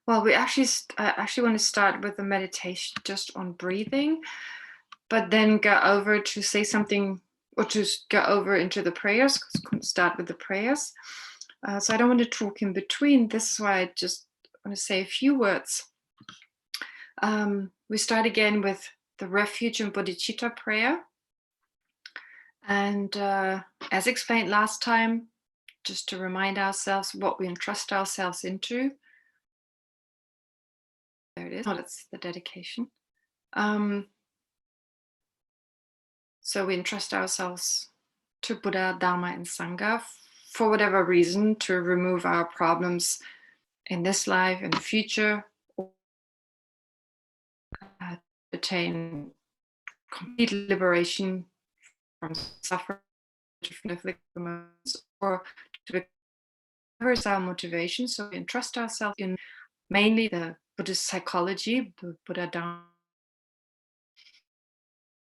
Well, we actually want to start with the meditation just on breathing, but then go over to say something, or to go over into the prayers. Start with the prayers. So I don't want to talk in between. This is why I just want to say a few words. We start again with the Refuge and Bodhichitta Prayer. And as explained last time, just to remind ourselves what we entrust ourselves into. There it is. Oh, that's the dedication. So we entrust ourselves to Buddha, Dharma, and Sangha for whatever reason, to remove our problems in this life, in the future, or attain complete liberation from suffering, or to whatever is our motivation. So we entrust ourselves in mainly the Buddhist psychology, the Buddha Dharma,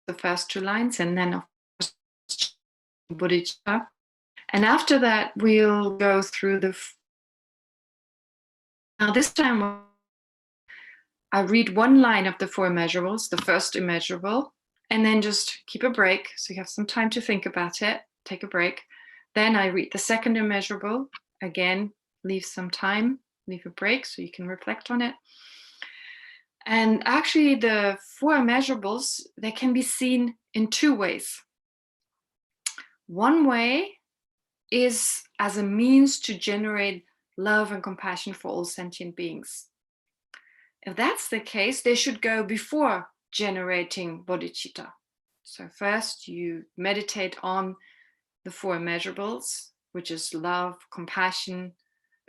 the first two lines, and then of course Bodhichitta. And after that, we'll go through the. Now this time, I read one line of the four immeasurables, the first immeasurable, and then just keep a break, so you have some time to think about it. Take a break. Then I read the second immeasurable. Again, leave some time, leave a break, so you can reflect on it. And actually, the four immeasurables, they can be seen in two ways. One way is as a means to generate love and compassion for all sentient beings. If that's the case, they should go before generating bodhicitta. So first you meditate on the four immeasurables, which is love, compassion.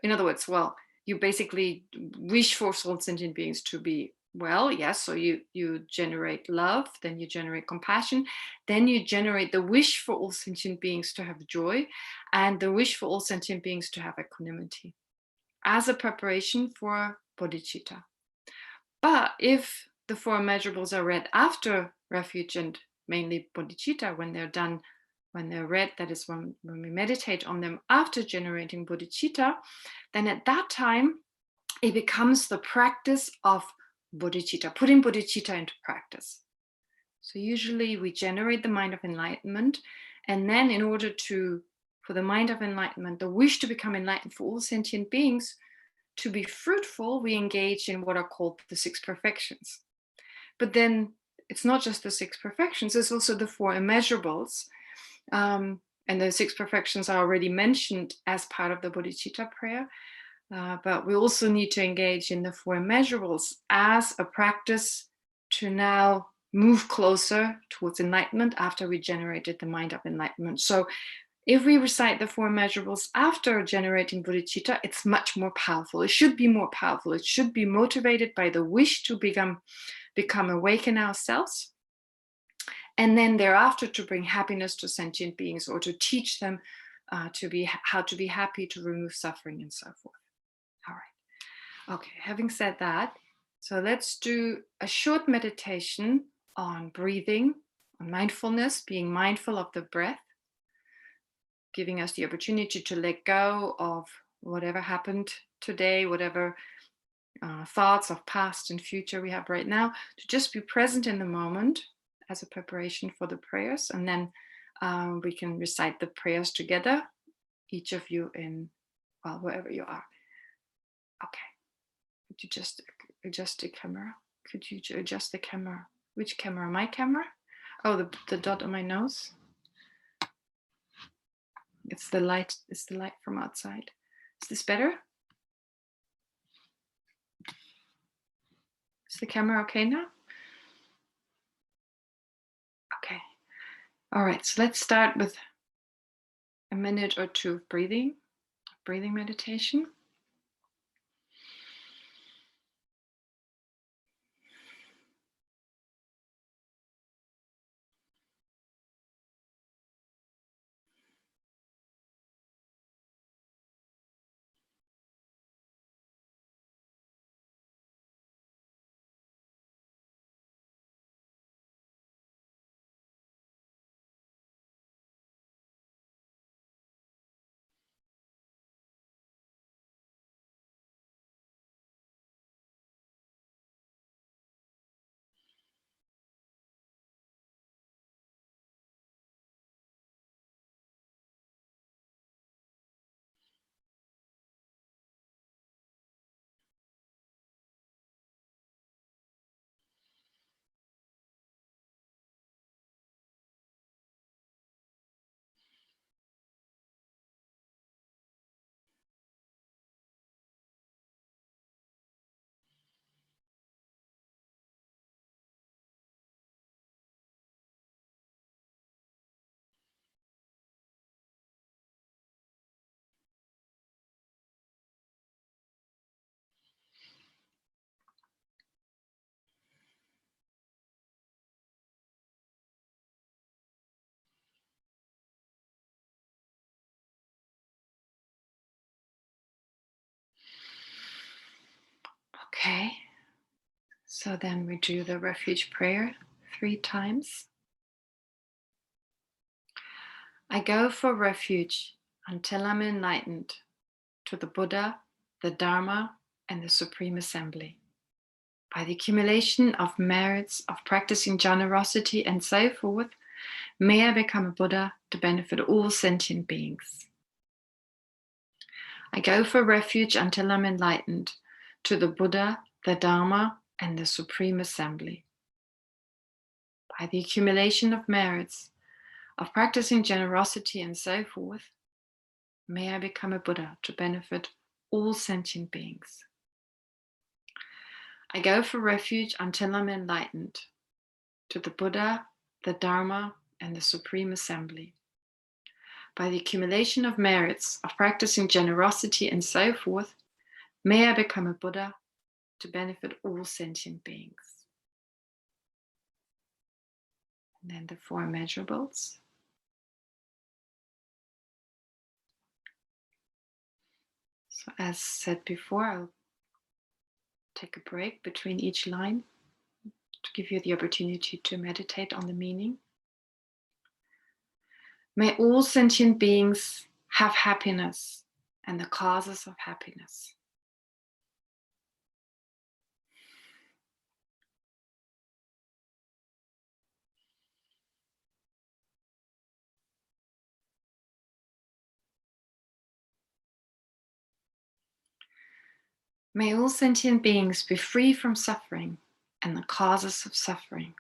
In other words, well, you basically wish for all sentient beings to be well, yes, so you generate love, then you generate compassion, then you generate the wish for all sentient beings to have joy, and the wish for all sentient beings to have equanimity as a preparation for bodhicitta. But if the four immeasurables are read after refuge and mainly bodhicitta, when they're done, when they're read, that is when we meditate on them after generating bodhicitta, then at that time it becomes the practice of bodhicitta, putting bodhicitta into practice. So usually we generate the mind of enlightenment, and then in order for the mind of enlightenment, the wish to become enlightened for all sentient beings, to be fruitful, we engage in what are called the six perfections. But then it's not just the six perfections, it's also the four immeasurables. And the six perfections are already mentioned as part of the Bodhichitta prayer. But we also need to engage in the four immeasurables as a practice to now move closer towards enlightenment after we generated the mind of enlightenment. So if we recite the four immeasurables after generating bodhicitta, it's much more powerful. It should be more powerful. It should be motivated by the wish to become awake in ourselves. And then thereafter to bring happiness to sentient beings, or to teach them how to be happy, to remove suffering, and so forth. All right. Okay, having said that, so let's do a short meditation on breathing, on mindfulness, being mindful of the breath, giving us the opportunity to let go of whatever happened today, whatever thoughts of past and future we have right now, to just be present in the moment as a preparation for the prayers. And then we can recite the prayers together, each of you in, well, wherever you are. Okay. Could you just adjust the camera? Could you adjust the camera? Which camera? My camera? Oh, the dot on my nose. It's the light. It's the light from outside. Is this better? Is the camera okay now? Okay. All right. So let's start with a minute or two of breathing meditation. Okay, so then we do the refuge prayer 3 times. I go for refuge until I'm enlightened to the Buddha, the Dharma, and the Supreme Assembly. By the accumulation of merits of practicing generosity and so forth, may I become a Buddha to benefit all sentient beings. I go for refuge until I'm enlightened to the Buddha, the Dharma, and the Supreme Assembly. By the accumulation of merits of practicing generosity and so forth, may I become a Buddha to benefit all sentient beings. I go for refuge until I'm enlightened to the Buddha, the Dharma, and the Supreme Assembly. By the accumulation of merits of practicing generosity and so forth, may I become a Buddha to benefit all sentient beings. And then the 4 immeasurables. So as said before, I'll take a break between each line to give you the opportunity to meditate on the meaning. May all sentient beings have happiness and the causes of happiness. May all sentient beings be free from suffering and the causes of suffering.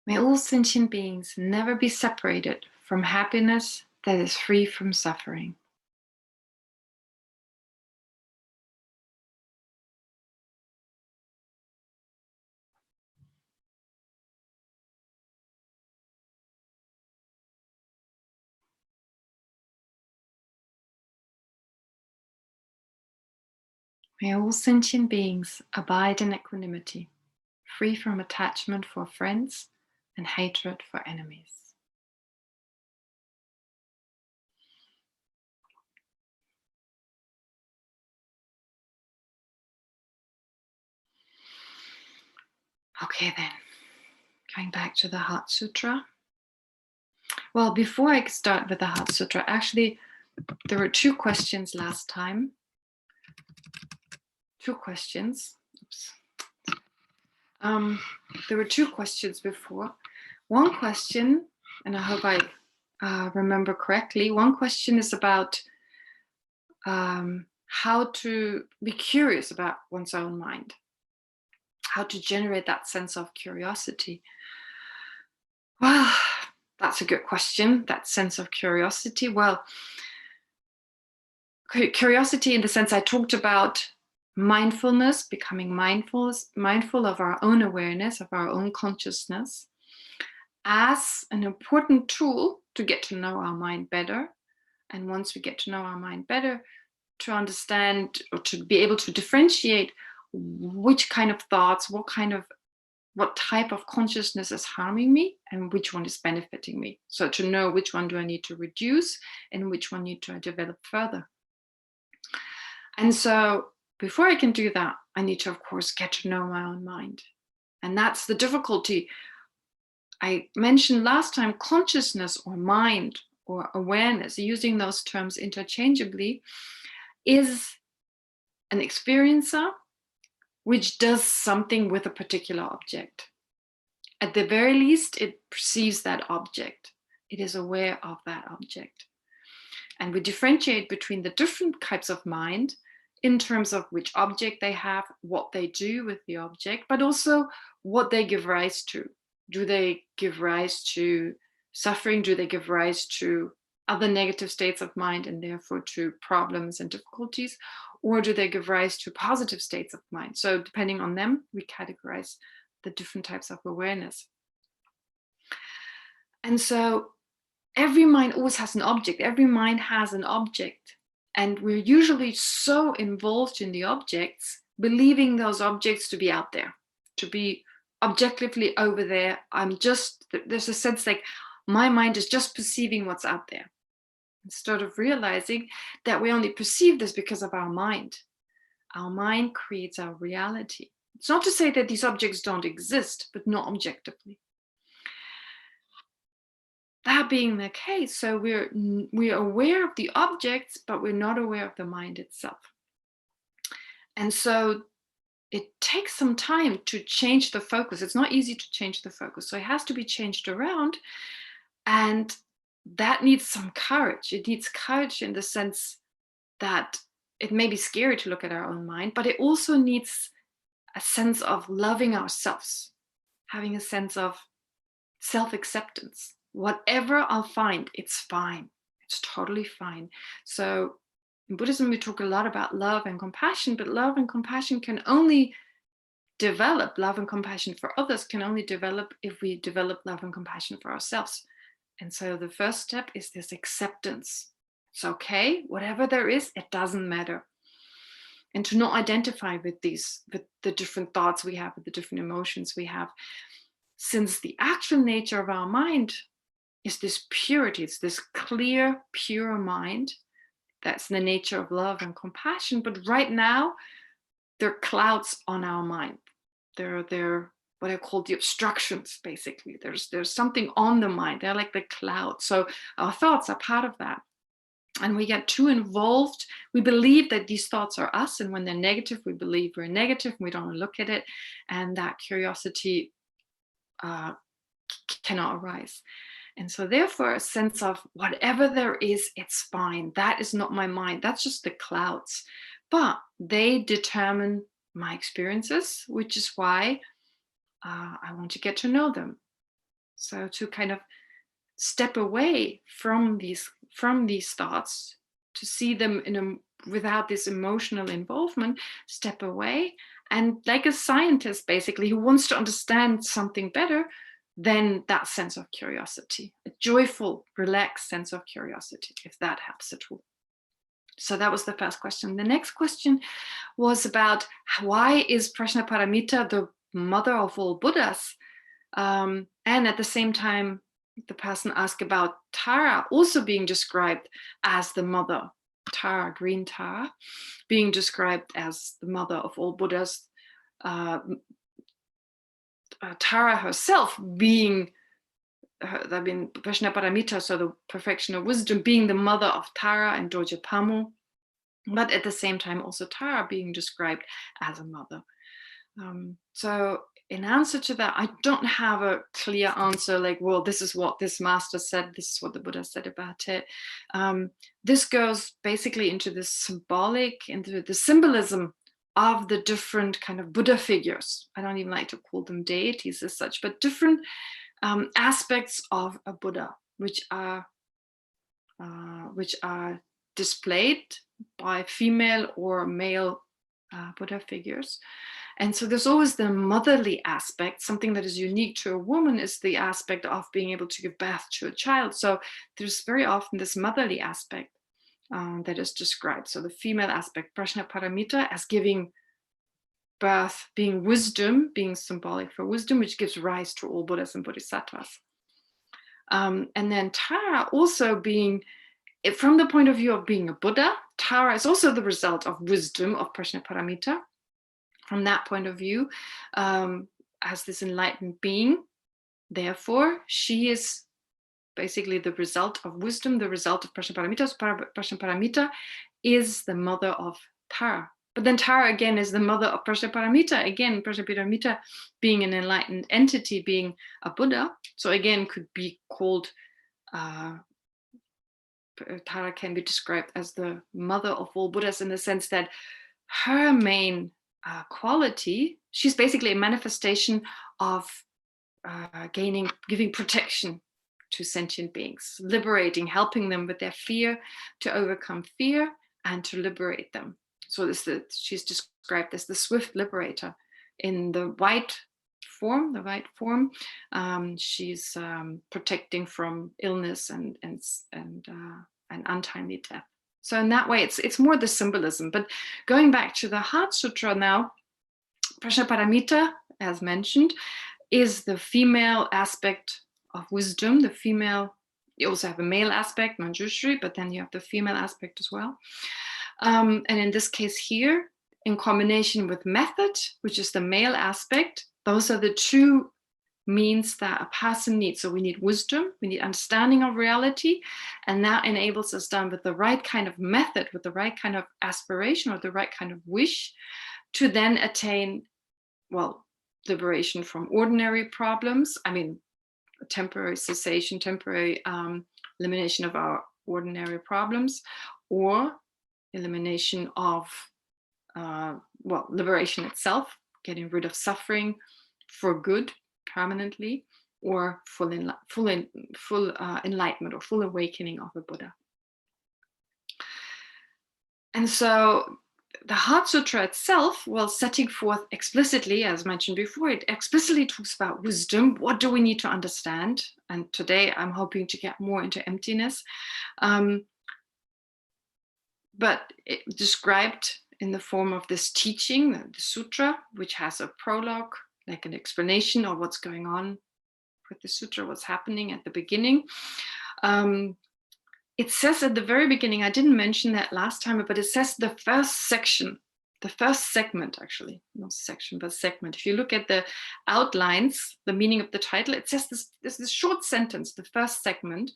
May all sentient beings never be separated from happiness that is free from suffering. May all sentient beings abide in equanimity, free from attachment for friends and hatred for enemies. Okay then, going back to the Heart Sutra. Well, before I start with the Heart Sutra, actually, there were 2 questions last time. 2 questions. Oops. There were 2 questions before. One question, and I hope I remember correctly, one question is about how to be curious about one's own mind, how to generate that sense of curiosity. Well, that's a good question, that sense of curiosity. Well, curiosity in the sense I talked about mindfulness, becoming mindful of our own awareness, of our own consciousness, as an important tool to get to know our mind better. And once we get to know our mind better, to understand or to be able to differentiate which kind of thoughts, what type of consciousness is harming me and which one is benefiting me. So to know which one do I need to reduce and which one need to develop further. And so before I can do that, I need to, of course, get to know my own mind. And that's the difficulty. I mentioned last time, consciousness or mind or awareness, using those terms interchangeably, is an experiencer which does something with a particular object. At the very least, it perceives that object. It is aware of that object. And we differentiate between the different types of mind in terms of which object they have, what they do with the object, but also what they give rise to. Do they give rise to suffering? Do they give rise to other negative states of mind and therefore to problems and difficulties? Or do they give rise to positive states of mind? So depending on them, we categorize the different types of awareness. And so every mind always has an object. Every mind has an object. And we're usually so involved in the objects, believing those objects to be out there, to be objectively over there. There's a sense like my mind is just perceiving what's out there, instead of realizing that we only perceive this because of our mind. Our mind creates our reality. It's not to say that these objects don't exist, but not objectively. That being the case, so we're aware of the objects, but we're not aware of the mind itself. And so it takes some time to change the focus. It's not easy to change the focus. So it has to be changed around. And that needs some courage. It needs courage in the sense that it may be scary to look at our own mind, but it also needs a sense of loving ourselves, having a sense of self-acceptance. Whatever I'll find, it's fine. It's totally fine. So in Buddhism, we talk a lot about love and compassion, but love and compassion can only develop, love and compassion for others can only develop if we develop love and compassion for ourselves. And so the first step is this acceptance. It's okay, whatever there is, it doesn't matter. And to not identify with the different thoughts we have, with the different emotions we have. Since the actual nature of our mind is this purity, it's this clear, pure mind. That's the nature of love and compassion. But right now, there are clouds on our mind. They're what I call the obstructions, basically. There's something on the mind. They're like the clouds. So our thoughts are part of that. And we get too involved. We believe that these thoughts are us. And when they're negative, we believe we're negative and we don't look at it. And that curiosity cannot arise. And so therefore, a sense of whatever there is, it's fine. That is not my mind. That's just the clouds. But they determine my experiences, which is why I want to get to know them. So to kind of step away from these thoughts, to see them without this emotional involvement, step away. And like a scientist, basically, who wants to understand something better, then that sense of curiosity, a joyful, relaxed sense of curiosity, if that helps at all. So that was the first question. The next question was about why is Prajnaparamita the mother of all Buddhas? And at the same time, the person asked about Tara also being described as the mother, Tara, green Tara, being described as the mother of all Buddhas. Tara herself being, Prajnaparamita, so the perfection of wisdom, being the mother of Tara and Dorje Pamo, but at the same time also Tara being described as a mother. So in answer to that, I don't have a clear answer like, well, this is what this master said, this is what the Buddha said about it. This goes basically into the symbolic, into the symbolism of the different kind of Buddha figures. I don't even like to call them deities as such, but different aspects of a Buddha, which are displayed by female or male Buddha figures. And so there's always the motherly aspect. Something that is unique to a woman is the aspect of being able to give birth to a child. So there's very often this motherly aspect that is described. So the female aspect, Prajnaparamita, as giving birth, being wisdom, being symbolic for wisdom, which gives rise to all Buddhas and Bodhisattvas. And then Tara also being, from the point of view of being a Buddha, Tara is also the result of wisdom of Prajnaparamita. From that point of view, as this enlightened being, therefore, she is basically the result of wisdom, the result of Prajnaparamita. So Prajnaparamita is the mother of Tara. But then Tara again is the mother of Prajnaparamita. Again, Prajnaparamita being an enlightened entity, being a Buddha. So again, could be called, Tara can be described as the mother of all Buddhas in the sense that her main quality, she's basically a manifestation of giving protection to sentient beings, liberating, helping them with their fear, to overcome fear and to liberate them. So she's described as the swift liberator. In the white form, she's protecting from illness and untimely death. So in that way, it's more the symbolism. But going back to the Heart Sutra now, Prajnaparamita, as mentioned, is the female aspect of wisdom. The female, you also have a male aspect, Manjushri, but then you have the female aspect as well. And in this case here, in combination with method, which is the male aspect, those are the two means that a person needs. So we need wisdom, we need understanding of reality, and that enables us then with the right kind of method, with the right kind of aspiration or the right kind of wish, to then attain, well, liberation from ordinary problems. I mean, temporary cessation, temporary elimination of our ordinary problems, or elimination of, well, liberation itself, getting rid of suffering for good, permanently, or full enlightenment or full awakening of a Buddha. And so the Heart Sutra itself, well, setting forth explicitly, as mentioned before, it explicitly talks about wisdom. What do we need to understand? And today I'm hoping to get more into emptiness. But it described in the form of this teaching, the sutra, which has a prologue, like an explanation of what's going on with the sutra, what's happening at the beginning. It says at the very beginning, I didn't mention that last time, but it says the first section, the first segment, actually, not section, but segment. If you look at the outlines, the meaning of the title, it says this short sentence, the first segment.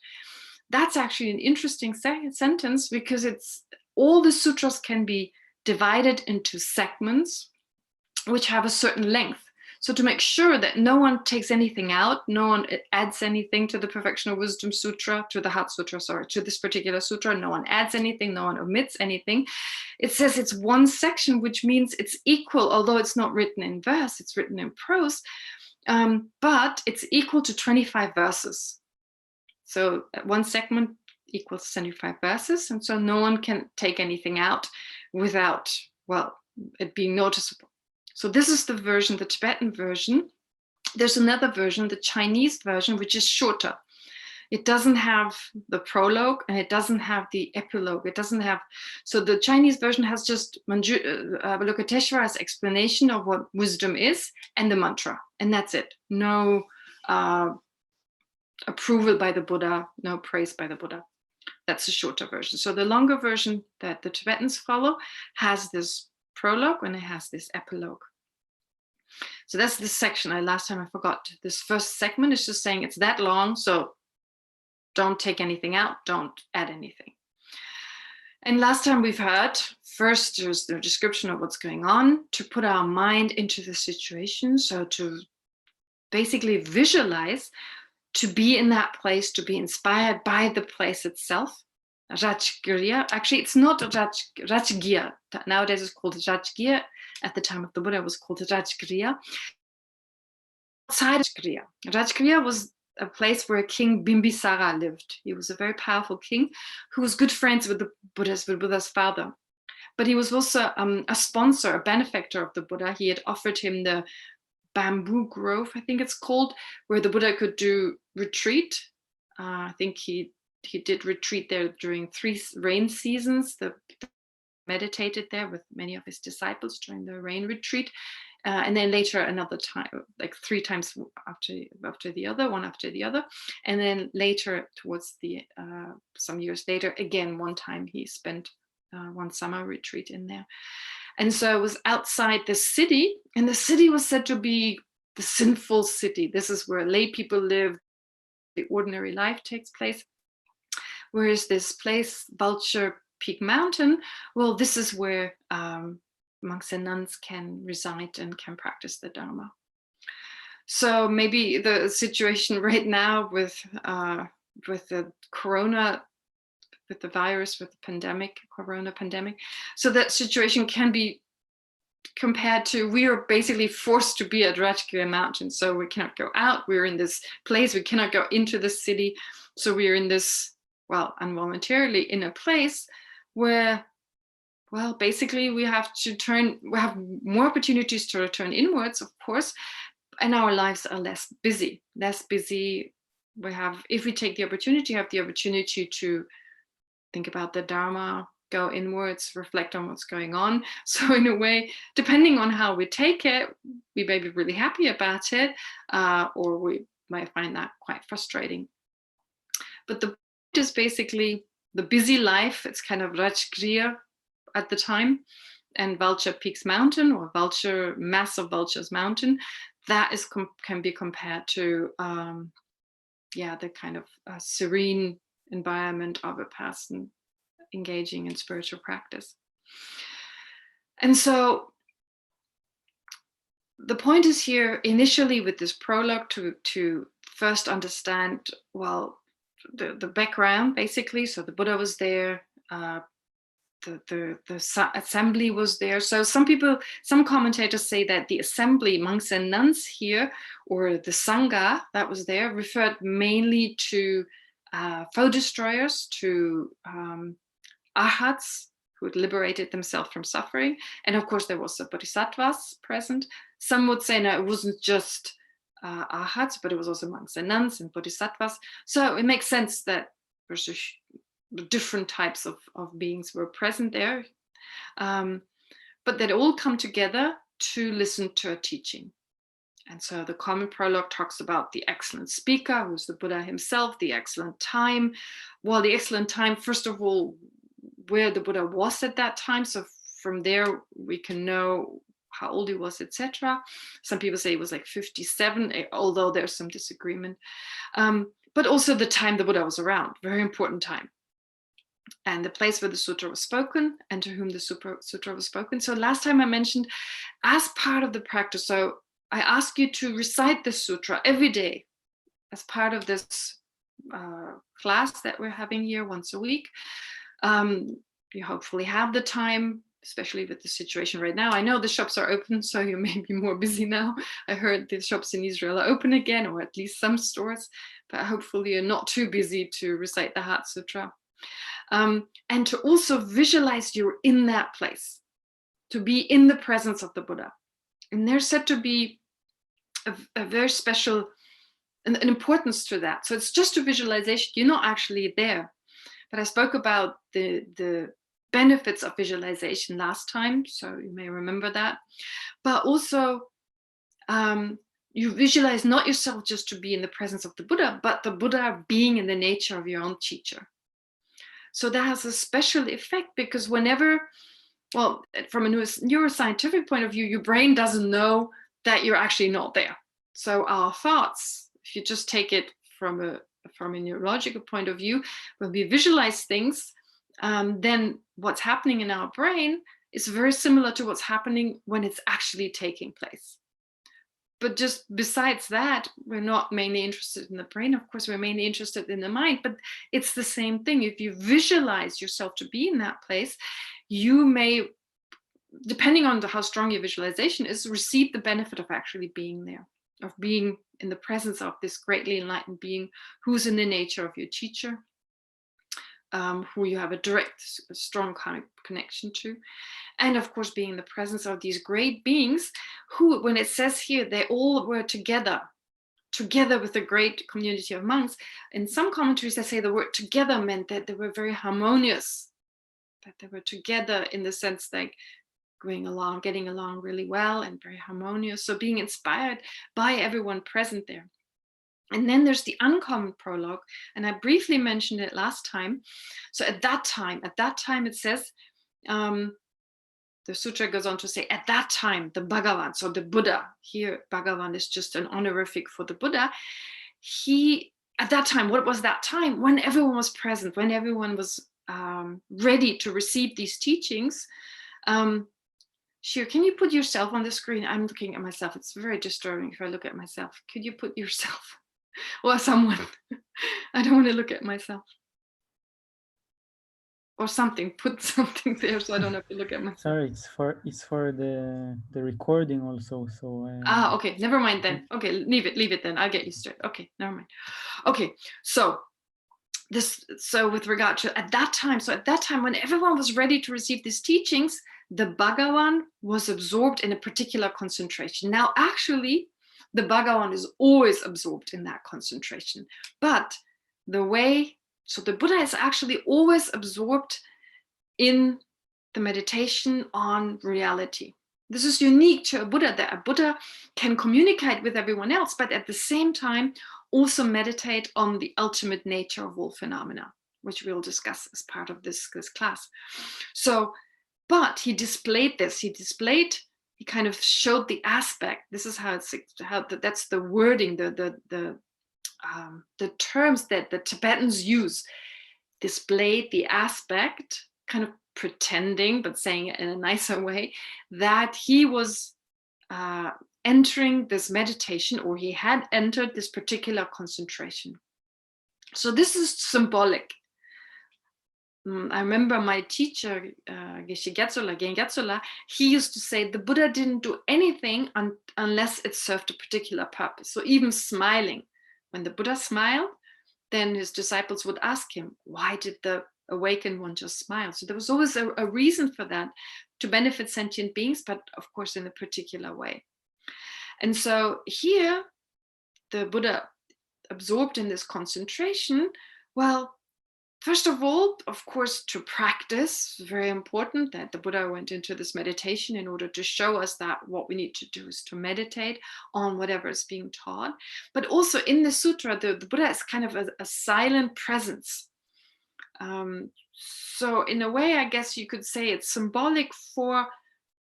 That's actually an interesting sentence, because it's all the sutras can be divided into segments which have a certain length. So to make sure that no one takes anything out, no one adds anything to the Perfection of Wisdom Sutra, to the Heart Sutra, sorry, to this particular sutra, no one adds anything, no one omits anything. It says it's one section, which means it's equal, although it's not written in verse, it's written in prose, but it's equal to 25 verses. So one segment equals 75 verses, and so no one can take anything out without, well, it being noticeable. So this is the version, the Tibetan version. There's another version, the Chinese version, which is shorter. It doesn't have the prologue, and it doesn't have the epilogue. It doesn't have, so the Chinese version has just Avalokiteshvara's explanation of what wisdom is and the mantra, and that's it. No approval by the Buddha, no praise by the Buddha. That's the shorter version. So the longer version that the Tibetans follow has this prologue and it has this epilogue. So that's this section. Last time I forgot. This first segment is just saying it's that long, so don't take anything out, don't add anything. And last time we've heard, first there's the description of what's going on, to put our mind into the situation, so to basically visualize, to be in that place, to be inspired by the place itself. Rajgriya, actually it's not Rajgriya, nowadays it's called Rajgriya, at the time of the Buddha it was called Rajgriya. Outside Rajgriya was a place where King Bimbisara lived. He was a very powerful king who was good friends with the Buddha's father. But he was also a sponsor, a benefactor of the Buddha. He had offered him the bamboo grove, I think it's called, where the Buddha could do retreat. I think he did retreat there during 3 rain seasons. The meditated there with many of his disciples during the rain retreat. And then later another time, like 3 times after the other, one after the other. And then later, towards the some years later, again, one time he spent one summer retreat in there. And so it was outside the city, and the city was said to be the sinful city. This is where lay people live, the ordinary life takes place. Whereas this place, Vulture Peak Mountain, well, this is where monks and nuns can reside and can practice the Dharma. So maybe the situation right now with the corona, with the virus, with the pandemic, corona pandemic, so that situation can be compared to, we are basically forced to be at Rajgriya Mountain, so we cannot go out, we're in this place, we cannot go into the city, so we're in this, well, involuntarily in a place where, well, basically we have more opportunities to return inwards, of course, and our lives are less busy. We have, if we take the opportunity, have the opportunity to think about the Dharma, go inwards, reflect on what's going on. So in a way, depending on how we take it, we may be really happy about it, or we might find that quite frustrating. But the point is basically the busy life. It's kind of Rajgriya at the time, and Vulture Peaks Mountain, or Mass of Vultures Mountain, that is can be compared to the kind of serene environment of a person engaging in spiritual practice. And so the point is here initially with this prologue to first understand, well, the background basically. So the Buddha was there, the assembly was there. So some commentators say that the assembly, monks and nuns here, or the Sangha that was there, referred mainly to foe destroyers, to arhats who had liberated themselves from suffering. And of course, there was the bodhisattvas present. Some would say, no, it wasn't just arhats, but it was also monks and nuns and bodhisattvas. So it makes sense that there's different types of beings were present there, but that all come together to listen to a teaching. And so the common prologue talks about the excellent speaker, who's the Buddha himself, the excellent time. Well, the excellent time, first of all, where the Buddha was at that time. So from there, we can know how old he was, etc. Some people say he was like 57, although there's some disagreement. But also the time the Buddha was around, very important time. And the place where the sutra was spoken, and to whom the sutra was spoken. So last time I mentioned, as part of the practice, so I ask you to recite the sutra every day as part of this class that we're having here once a week. You hopefully have the time, especially with the situation right now. I know the shops are open, so you may be more busy now. I heard the shops in Israel are open again, or at least some stores, but hopefully you're not too busy to recite the Heart Sutra. And to also visualize you're in that place, to be in the presence of the Buddha. And there's said to be a very special an importance to that. So it's just a visualization, you're not actually there. But I spoke about the benefits of visualization last time, so you may remember that. But also, you visualize not yourself just to be in the presence of the Buddha, but the Buddha being in the nature of your own teacher. So that has a special effect, because whenever, well, from a neuroscientific point of view, your brain doesn't know that you're actually not there. So our thoughts, if you just take it from a neurological point of view, when we visualize things, then what's happening in our brain is very similar to what's happening when it's actually taking place. But just besides that, we're not mainly interested in the brain. Of course, we're mainly interested in the mind, but it's the same thing. If you visualize yourself to be in that place, you may, depending on how strong your visualization is, receive the benefit of actually being there, of being in the presence of this greatly enlightened being who's in the nature of your teacher, who you have a direct, strong kind of connection to. And of course, being in the presence of these great beings who, when it says here, they all were together with a great community of monks. In some commentaries, they say the word together meant that they were very harmonious, that they were together in the sense like getting along really well and very harmonious. So being inspired by everyone present there. And then there's the uncommon prologue, and I briefly mentioned it last time. So at that time it says, the sutra goes on to say, at that time, the Bhagavan, so the Buddha, here Bhagavan is just an honorific for the Buddha. At that time, what was that time? When everyone was present, when everyone was ready to receive these teachings. Shir, can you put yourself on the screen? I'm looking at myself. It's very disturbing if I look at myself. Could you put yourself or someone? I don't want to look at myself. Or something, put something there so I don't have to look at myself. Sorry, it's for the recording also. So okay, never mind then. Okay, leave it then. I'll get used to it. Okay, never mind. Okay, so with regard to at that time when everyone was ready to receive these teachings, the Bhagavan was absorbed in a particular concentration. Now, actually, the Bhagavan is always absorbed in that concentration, but the Buddha is actually always absorbed in the meditation on reality. This is unique to a Buddha, that a Buddha can communicate with everyone else, but at the same time also meditate on the ultimate nature of all phenomena, which we'll discuss as part of this class. So, but he displayed this. He kind of showed the aspect. This is how that's the wording, the terms that the Tibetans use. Displayed the aspect, kind of pretending, but saying it in a nicer way, that he was entering this meditation, or he had entered this particular concentration. So this is symbolic. I remember my teacher, Geshe Getsula, he used to say the Buddha didn't do anything unless it served a particular purpose. So even smiling, when the Buddha smiled, then his disciples would ask him, why did the awakened one just smile? So there was always a reason for that, to benefit sentient beings, but of course in a particular way. And so here, the Buddha absorbed in this concentration, well, first of all, of course, to practice, very important that the Buddha went into this meditation in order to show us that what we need to do is to meditate on whatever is being taught. But also in the sutra, the Buddha is kind of a silent presence. So in a way, I guess you could say it's symbolic for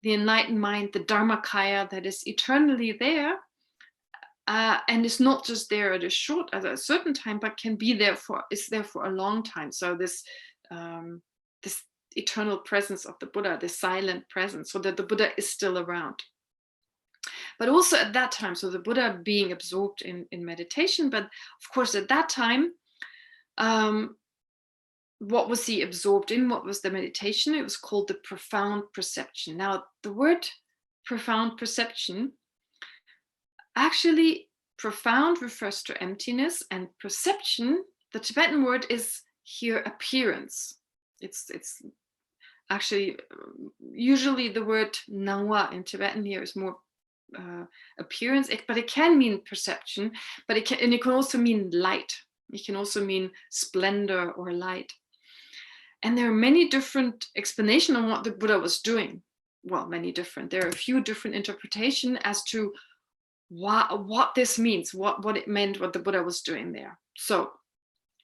the enlightened mind, the Dharmakaya that is eternally there, and is not just there at a certain time, but can be there is there for a long time. So this eternal presence of the Buddha, the silent presence, so that the Buddha is still around. But also at that time, so the Buddha being absorbed in meditation, but of course at that time, what was he absorbed in? What was the meditation? It was called the profound perception. Now, the word profound perception, actually, profound refers to emptiness, and perception, the Tibetan word is here appearance. It's actually, usually the word nangwa in Tibetan here is more appearance, but it can mean perception, but it can also mean light. It can also mean splendor or light. And there are many different explanations on what the Buddha was doing. Well, many different. There are a few different interpretations as to what this means, what it meant, what the Buddha was doing there. So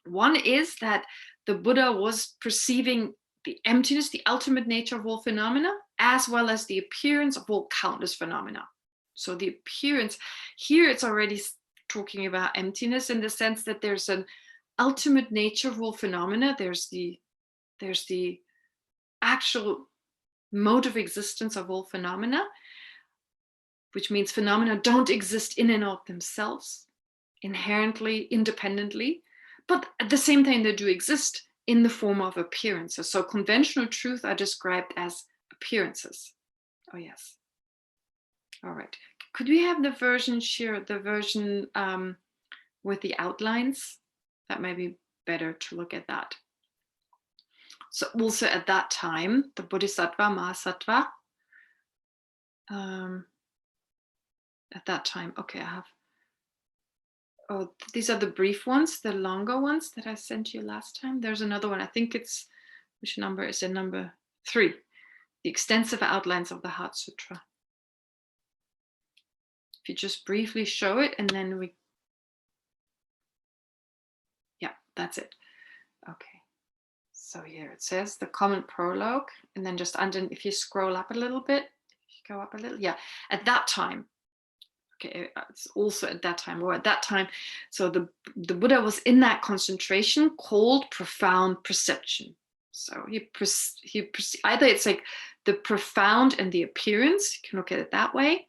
one is that the Buddha was perceiving the emptiness, the ultimate nature of all phenomena, as well as the appearance of all countless phenomena. So the appearance, here it's already talking about emptiness in the sense that there's an ultimate nature of all phenomena. There's the actual mode of existence of all phenomena, which means phenomena don't exist in and of themselves, inherently, independently, but at the same time, they do exist in the form of appearances. So conventional truth are described as appearances. Oh, yes. All right. Could we have the version share, the version with the outlines? That may be better to look at that. So also at that time, the Bodhisattva, Mahasattva, at that time, okay, I have, oh, these are the brief ones, the longer ones that I sent you last time. There's another one, I think it's, which number is it? Number 3, the extensive outlines of the Heart Sutra. If you just briefly show it and then we, yeah, that's it. Okay. So here it says the common prologue, and then just under, if you scroll up a little bit, go up a little, yeah, at that time, okay, it's also at that time, or at that time, so the Buddha was in that concentration called profound perception. So he either it's like the profound and the appearance, you can look at it that way,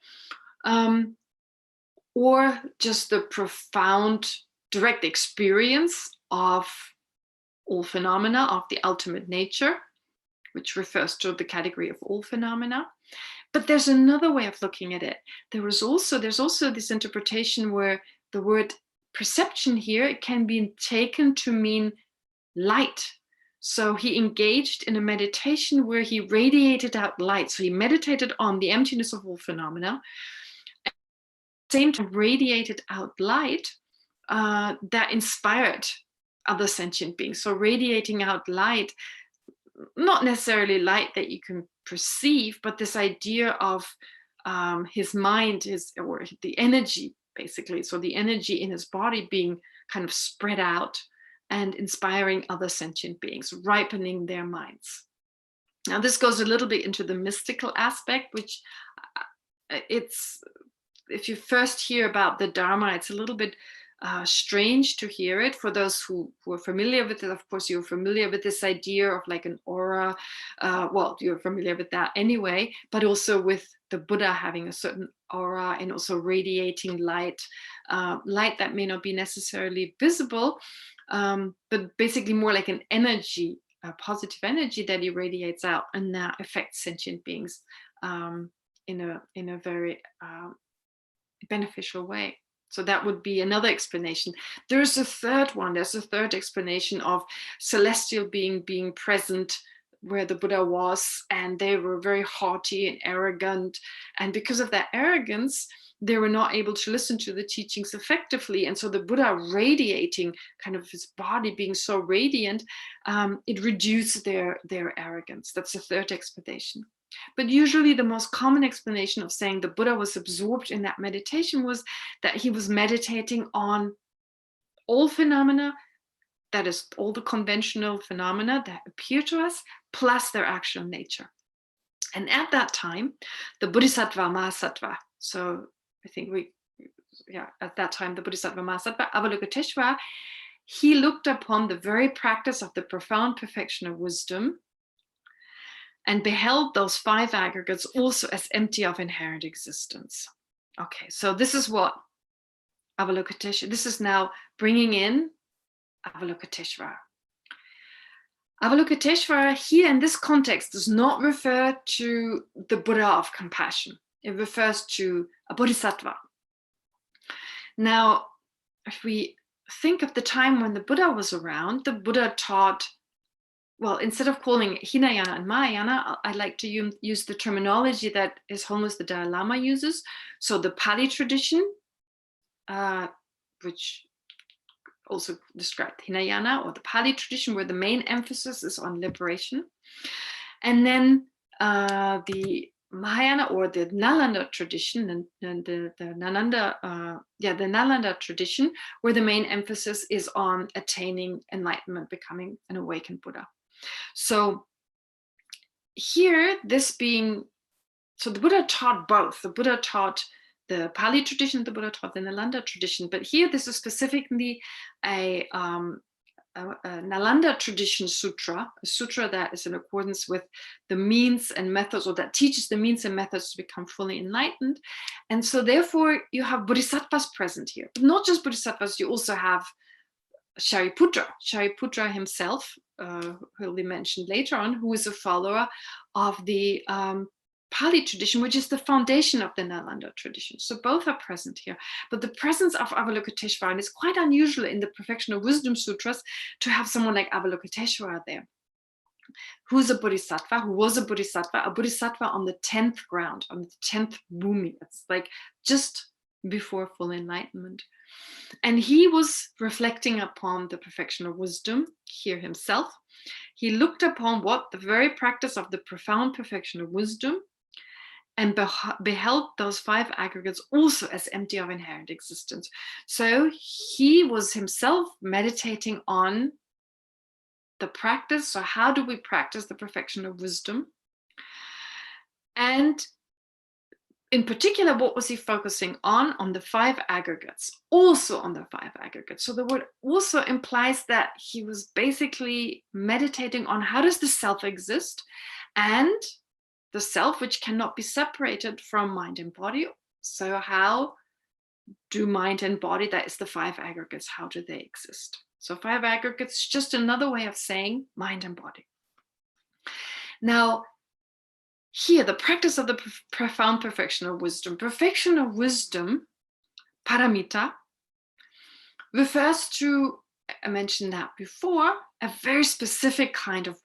or just the profound direct experience of all phenomena, of the ultimate nature, which refers to the category of all phenomena. But there's another way of looking at it. There's also this interpretation where the word perception here, it can be taken to mean light. So he engaged in a meditation where he radiated out light. So he meditated on the emptiness of all phenomena, and at the same time radiated out light that inspired other sentient beings. So radiating out light not necessarily light that you can perceive, but this idea of his mind, or the energy, basically. So the energy in his body being kind of spread out and inspiring other sentient beings, ripening their minds. Now, this goes a little bit into the mystical aspect, which it's, if you first hear about the Dharma, it's a little bit strange to hear it. For those who are familiar with it, of course, you're familiar with this idea of like an aura. Well, you're familiar with that anyway, but also with the Buddha having a certain aura and also radiating light, light that may not be necessarily visible, but basically more like an energy, a positive energy that he radiates out, and that affects sentient beings in a very beneficial way. So that would be another explanation. There's a third one. There's a third explanation of celestial being present where the Buddha was, and they were very haughty and arrogant. And because of that arrogance, they were not able to listen to the teachings effectively. And so the Buddha radiating, kind of his body being so radiant, it reduced their arrogance. That's the third explanation. But usually the most common explanation of saying the Buddha was absorbed in that meditation was that he was meditating on all phenomena, that is, all the conventional phenomena that appear to us, plus their actual nature. And at that time, the Bodhisattva Mahasattva, so I think at that time, the Bodhisattva Mahasattva, Avalokiteshvara, he looked upon the very practice of the profound perfection of wisdom and beheld those five aggregates also as empty of inherent existence. Okay, so this is what Avalokiteshvara, this is now bringing in Avalokiteshvara. Avalokiteshvara here in this context does not refer to the Buddha of compassion. It refers to a bodhisattva. Now, if we think of the time when the Buddha was around, the Buddha taught, well, instead of calling it Hinayana and Mahayana, I like to use the terminology that His Holiness the Dalai Lama uses. So the Pali tradition, which also described Hinayana, or the Pali tradition, where the main emphasis is on liberation. And then the Mahayana, or the Nalanda tradition, and the Nalanda tradition, where the main emphasis is on attaining enlightenment, becoming an awakened Buddha. So here, so the Buddha taught both. The Buddha taught the Pali tradition, the Buddha taught the Nalanda tradition, but here this is specifically a Nalanda tradition sutra, a sutra that is in accordance with the means and methods, or that teaches the means and methods to become fully enlightened. And so therefore you have bodhisattvas present here, but not just bodhisattvas, you also have Shariputra himself, who will be mentioned later on, who is a follower of the Pali tradition, which is the foundation of the Nalanda tradition. So both are present here. But the presence of Avalokiteshvara, and it's quite unusual in the Perfection of Wisdom Sutras to have someone like Avalokiteshvara there, who's a bodhisattva, who was a bodhisattva on the 10th ground, on the 10th bhumi. It's like just before full enlightenment. And he was reflecting upon the perfection of wisdom here himself. He looked upon what the very practice of the profound perfection of wisdom, and beheld those five aggregates also as empty of inherent existence. So he was himself meditating on the practice. So how do we practice the perfection of wisdom? And in particular, what was he focusing on? On the five aggregates, also on the five aggregates. So the word also implies that he was basically meditating on how does the self exist, and the self which cannot be separated from mind and body. So how do mind and body, that is the five aggregates, how do they exist? So five aggregates, just another way of saying mind and body. Now, here, the practice of the profound perfection of wisdom, paramita, refers to, I mentioned that before, a very specific kind of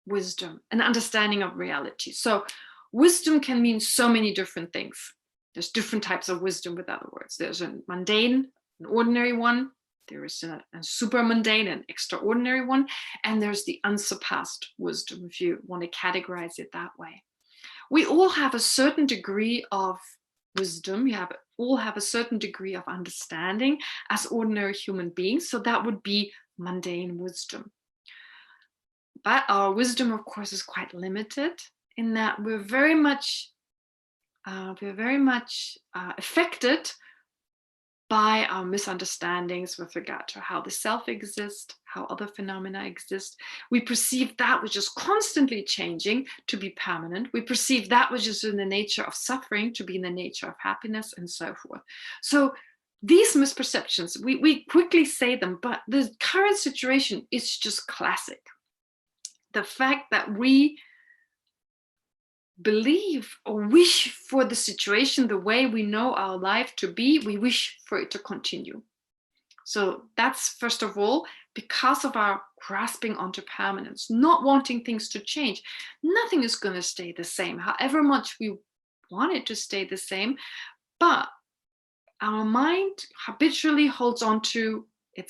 wisdom, an understanding of reality. So wisdom can mean so many different things. There's different types of wisdom, with other words. There's a mundane, an ordinary one. There is a super mundane, an extraordinary one, and there's the unsurpassed wisdom, if you want to categorize it that way. We all have a certain degree of wisdom. We all have a certain degree of understanding as ordinary human beings. So that would be mundane wisdom. But our wisdom, of course, is quite limited in that we're very much affected by our misunderstandings with regard to how the self exists, how other phenomena exist. We perceive that which is constantly changing to be permanent. We perceive that which is in the nature of suffering to be in the nature of happiness, and so forth. So these misperceptions, we quickly say them, but the current situation is just classic. The fact that we believe or wish for the situation the way we know our life to be, we wish for it to continue. So that's, first of all, because of our grasping onto permanence, not wanting things to change. Nothing is going to stay the same, however much we want it to stay the same, but our mind habitually holds on to it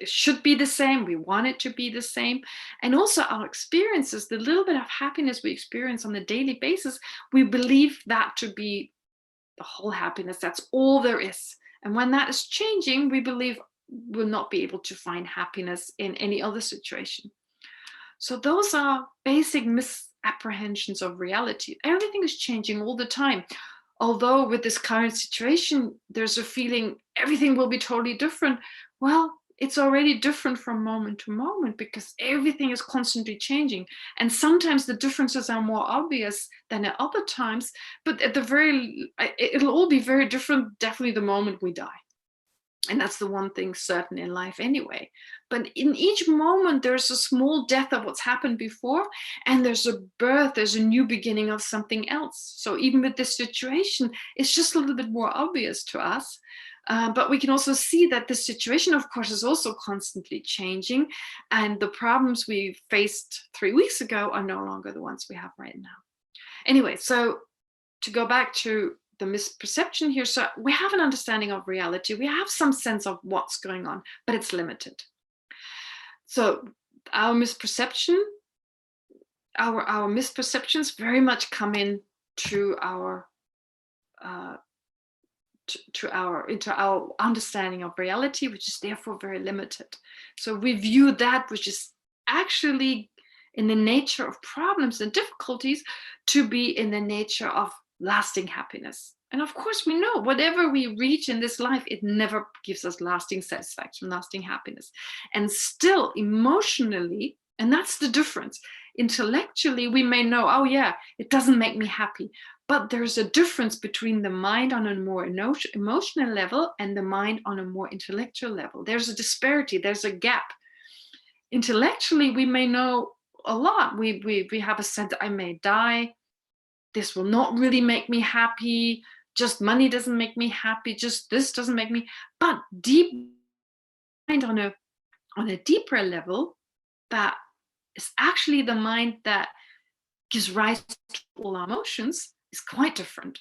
should be the same. We want it to be the same. And also our experiences, the little bit of happiness we experience on a daily basis, we believe that to be the whole happiness. That's all there is. And when that is changing, we believe we'll not be able to find happiness in any other situation. So those are basic misapprehensions of reality. Everything is changing all the time. Although with this current situation, there's a feeling everything will be totally different. Well, it's already different from moment to moment because everything is constantly changing. And sometimes the differences are more obvious than at other times, but it'll all be very different, definitely the moment we die. And that's the one thing certain in life anyway. But in each moment, there's a small death of what's happened before, and there's a birth, there's a new beginning of something else. So even with this situation, it's just a little bit more obvious to us. But we can also see that the situation, of course, is also constantly changing. And the problems we faced 3 weeks ago are no longer the ones we have right now. Anyway, so to go back to the misperception here, so we have an understanding of reality. We have some sense of what's going on, but it's limited. So our misperceptions very much come into our into our understanding of reality, which is therefore very limited. So we view that which is actually in the nature of problems and difficulties to be in the nature of lasting happiness. And of course, we know whatever we reach in this life, it never gives us lasting satisfaction, lasting happiness. And still, emotionally, and that's the difference. Intellectually, we may know, oh yeah, it doesn't make me happy. But there's a difference between the mind on a more emotional level and the mind on a more intellectual level. There's a disparity, there's a gap. Intellectually, we may know a lot. We have a sense that I may die. This will not really make me happy. Just money doesn't make me happy. Just this doesn't make me. But deep mind on a deeper level, that is actually the mind that gives rise to all our emotions, is quite different.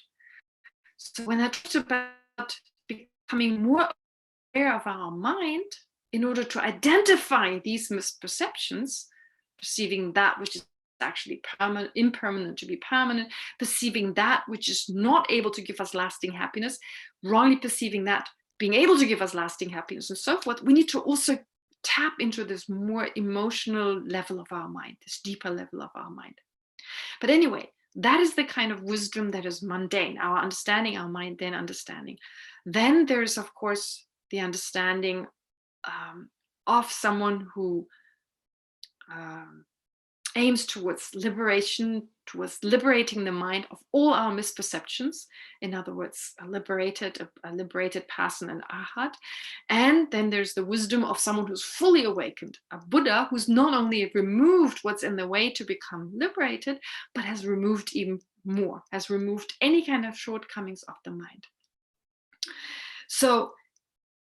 So when I talked about becoming more aware of our mind in order to identify these misperceptions, perceiving that which is actually impermanent to be permanent, perceiving that which is not able to give us lasting happiness, wrongly perceiving that being able to give us lasting happiness, and so forth, we need to also tap into this more emotional level of our mind, this deeper level of our mind. But anyway, that is the kind of wisdom that is mundane, our understanding, our mind then understanding. Then there's, of course, the understanding of someone who aims towards liberation, towards liberating the mind of all our misperceptions. In other words, a liberated person, an arhat. And then there's the wisdom of someone who's fully awakened, a Buddha who's not only removed what's in the way to become liberated, but has removed even more, has removed any kind of shortcomings of the mind. So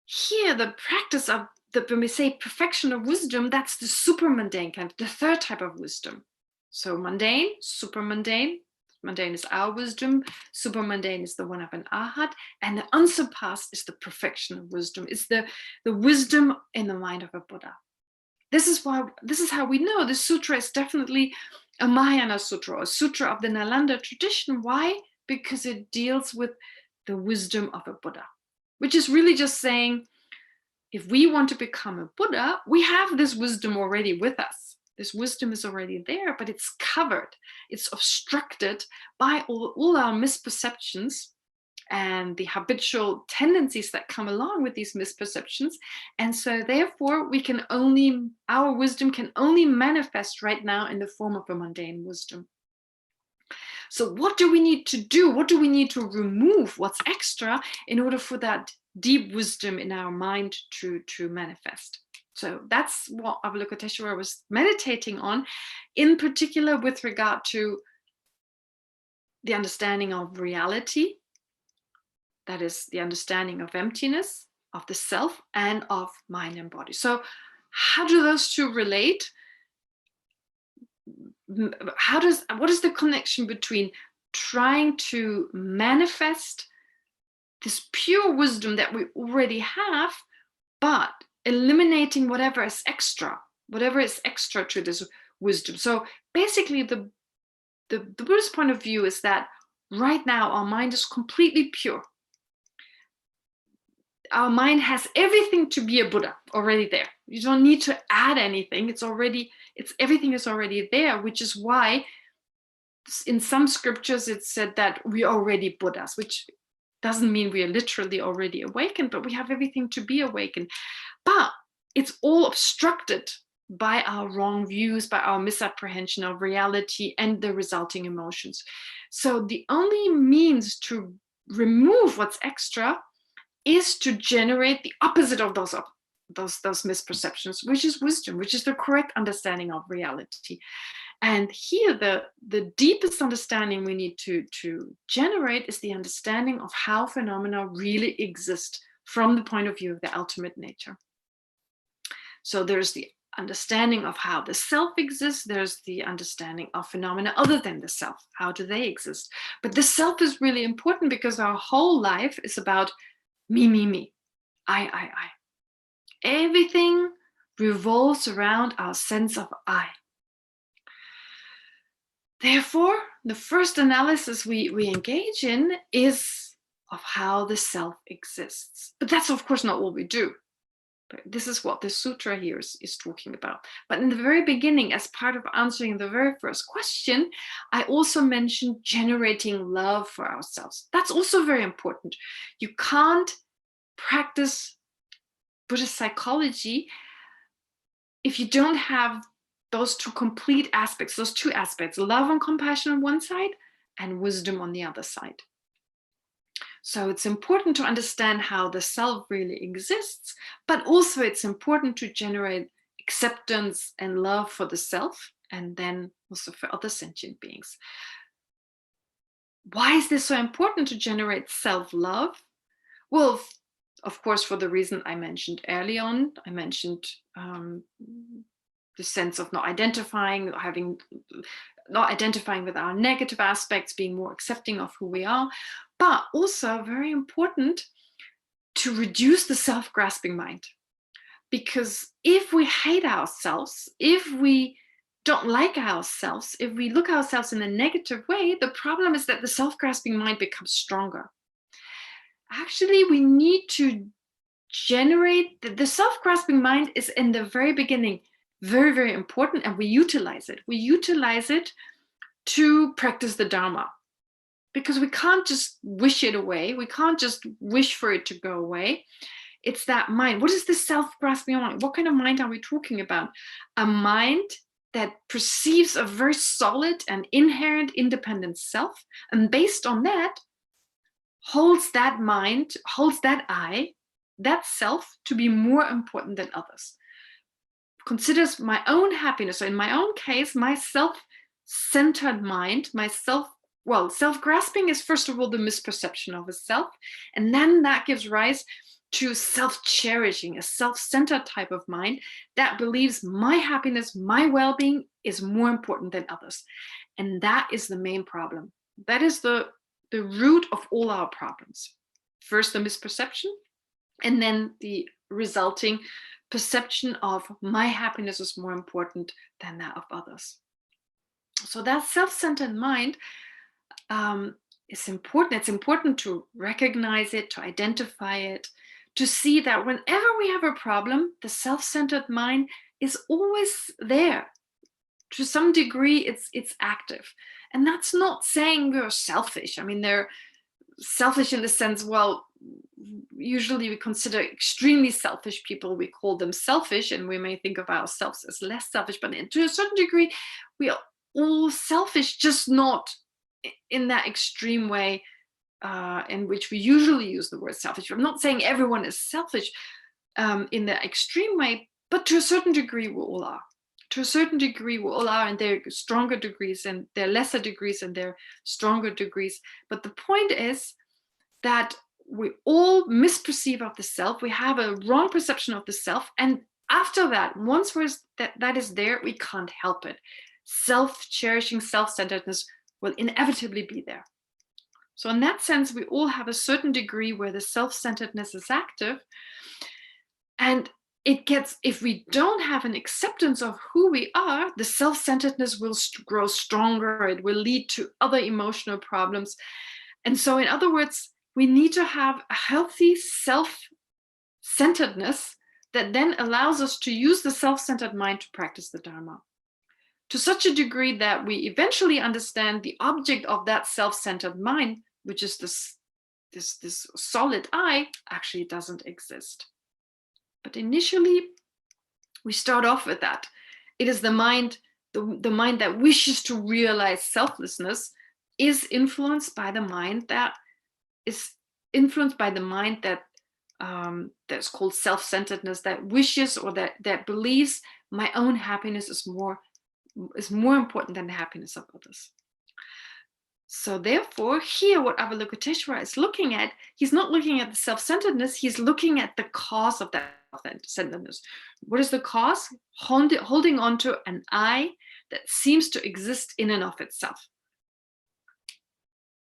here, the practice of when we say perfection of wisdom, that's the super mundane kind, the third type of wisdom. So mundane, super mundane, Mundane is our wisdom. Super mundane is the one of an arhat. And the unsurpassed is the perfection of wisdom. It's the wisdom in the mind of a Buddha. This is how we know this sutra is definitely a Mahayana sutra, a sutra of the Nalanda tradition. Why? Because it deals with the wisdom of a Buddha, which is really just saying, if we want to become a Buddha, we have this wisdom already with us. This wisdom is already there, but it's covered, it's obstructed by all our misperceptions and the habitual tendencies that come along with these misperceptions. And so therefore our wisdom can only manifest right now in the form of a mundane wisdom. So what do we need to do? What do we need to remove? What's extra in order for that deep wisdom in our mind to manifest? So that's what Avalokiteshvara was meditating on, in particular with regard to the understanding of reality, that is the understanding of emptiness, of the self, and of mind and body. So how do those two relate? What is the connection between trying to manifest this pure wisdom that we already have, but eliminating whatever is extra to this wisdom? So basically the Buddhist point of view is that right now our mind is completely pure. Our mind has everything to be a Buddha already there. You don't need to add anything. Everything is already there, which is why in some scriptures it's said that we are already Buddhas, which doesn't mean we are literally already awakened, but we have everything to be awakened. But it's all obstructed by our wrong views, by our misapprehension of reality and the resulting emotions. So the only means to remove what's extra is to generate the opposite of those misperceptions, which is wisdom, which is the correct understanding of reality. And here the deepest understanding we need to generate is the understanding of how phenomena really exist from the point of view of the ultimate nature. So there's the understanding of how the self exists, there's the understanding of phenomena other than the self. How do they exist? But the self is really important because our whole life is about me, I. Everything revolves around our sense of I. Therefore, the first analysis we engage in is of how the self exists. But that's of course not what we do. But this is what the sutra here is talking about. But in the very beginning, as part of answering the very first question, I also mentioned generating love for ourselves. That's also very important. You can't practice Buddhist psychology if you don't have those two complete aspects, those two aspects, love and compassion on one side and wisdom on the other side. So it's important to understand how the self really exists, but also it's important to generate acceptance and love for the self and then also for other sentient beings. Why is this so important to generate self-love? Well, of course, for the reason I mentioned early on. I mentioned the sense of not identifying with our negative aspects, being more accepting of who we are, but also very important to reduce the self-grasping mind. Because if we hate ourselves, if we don't like ourselves, if we look ourselves in a negative way, the problem is that the self-grasping mind becomes stronger. Actually, we need to generate the self-grasping mind is in the very beginning very, very important, and we utilize it. We utilize it to practice the Dharma, because we can't just wish it away. We can't just wish for it to go away. It's that mind. What is the self-grasping mind? What kind of mind are we talking about? A mind that perceives a very solid and inherent independent self, and based on that, holds that mind, holds that I, that self to be more important than others. Considers my own happiness. So in my own case, my self-centered mind, self-grasping is first of all the misperception of a self, and then that gives rise to self-cherishing, a self-centered type of mind that believes my happiness, my well-being is more important than others. And that is the main problem. That is the root of all our problems. First, the misperception, and then the resulting perception of my happiness is more important than that of others. So that self-centered mind is important. It's important to recognize it, to identify it, to see that whenever we have a problem, the self-centered mind is always there. To some degree, it's active. And that's not saying we're selfish. I mean, they're selfish in the sense, well, usually we consider extremely selfish people, we call them selfish, and we may think of ourselves as less selfish, but to a certain degree, we are all selfish, just not in that extreme way in which we usually use the word selfish. I'm not saying everyone is selfish in the extreme way, but to a certain degree, we all are. To a certain degree, we all are, and there are stronger degrees, and there are lesser degrees, and there are stronger degrees. But the point is that we all misperceive of the self. We have a wrong perception of the self, and after that, once that is there, we can't help it. Self-cherishing, self-centeredness will inevitably be there. So in that sense, we all have a certain degree where the self-centeredness is active, and it gets, if we don't have an acceptance of who we are, the self-centeredness will grow stronger. It will lead to other emotional problems. And so in other words, we need to have a healthy self-centeredness that then allows us to use the self-centered mind to practice the Dharma, to such a degree that we eventually understand the object of that self-centered mind, which is this solid I, actually doesn't exist. But initially, we start off with that. It is the mind, the mind that wishes to realize selflessness is influenced by the mind that that's called self-centeredness, that wishes or that believes my own happiness is more important than the happiness of others. So therefore, here what Avalokiteshvara is looking at, he's not looking at the self-centeredness, he's looking at the cause of that self-centeredness. What is the cause? Holding on to an I that seems to exist in and of itself.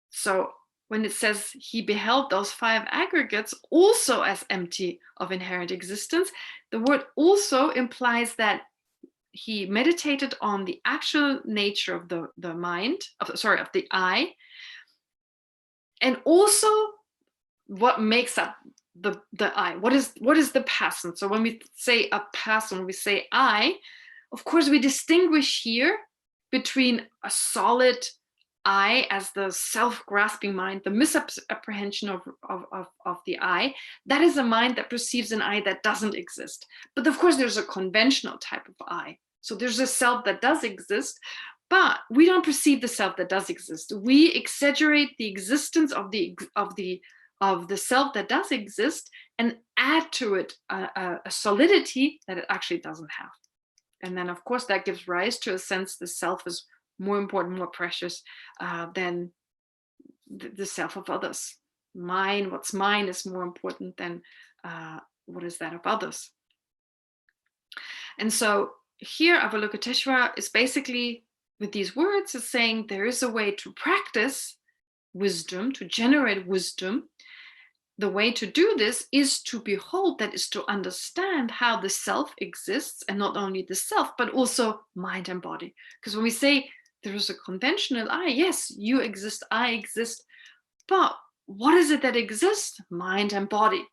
So when it says he beheld those 5 aggregates also as empty of inherent existence, the word also implies that he meditated on the actual nature of the mind, of the I, and also what makes up the I. What is the person? So when we say a person, when we say I, of course we distinguish here between a solid I as the self-grasping mind, the misapprehension of the I. That is a mind that perceives an I that doesn't exist. But of course there's a conventional type of I. So there's a self that does exist, but we don't perceive the self that does exist. We exaggerate the existence of the self that does exist and add to it a solidity that it actually doesn't have. And then of course that gives rise to a sense the self is more important, more precious than the self of others. What's mine is more important than what is that of others. And so here Avalokiteshvara is basically, with these words, is saying there is a way to practice wisdom, to generate wisdom. The way to do this is to behold, that is to understand how the self exists, and not only the self, but also mind and body. Because when we say there is a conventional I, yes, you exist, I exist, but what is it that exists? Mind and body.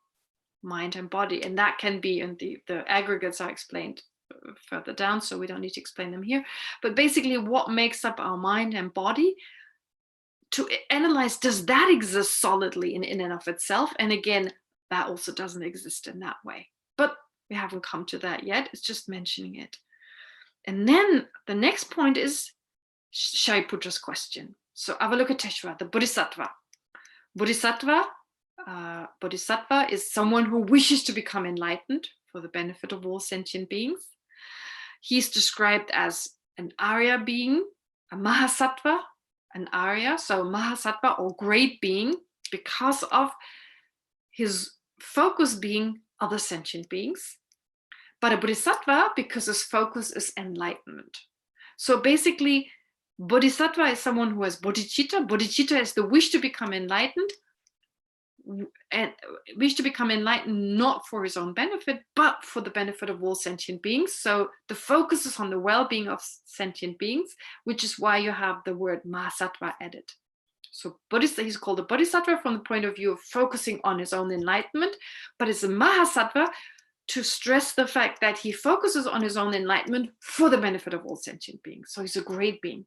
Mind and body. And that can be, and the aggregates are explained further down, so we don't need to explain them here. But basically, what makes up our mind and body, to analyze, does that exist solidly in and of itself? And again, that also doesn't exist in that way. But we haven't come to that yet. It's just mentioning it. And then the next point is Shariputra's question. So Avalokiteshvara, the Bodhisattva. Bodhisattva is someone who wishes to become enlightened for the benefit of all sentient beings. He's described as an Arya being, a Mahasattva, an Arya, so Mahasattva or great being, because of his focus being other sentient beings. But a Bodhisattva because his focus is enlightenment. So basically, Bodhisattva is someone who has bodhicitta. Bodhicitta is the wish to become enlightened, and wish to become enlightened not for his own benefit, but for the benefit of all sentient beings. So the focus is on the well-being of sentient beings, which is why you have the word Mahasattva added. So he's called a Bodhisattva from the point of view of focusing on his own enlightenment, but it's a Mahasattva to stress the fact that he focuses on his own enlightenment for the benefit of all sentient beings. So he's a great being.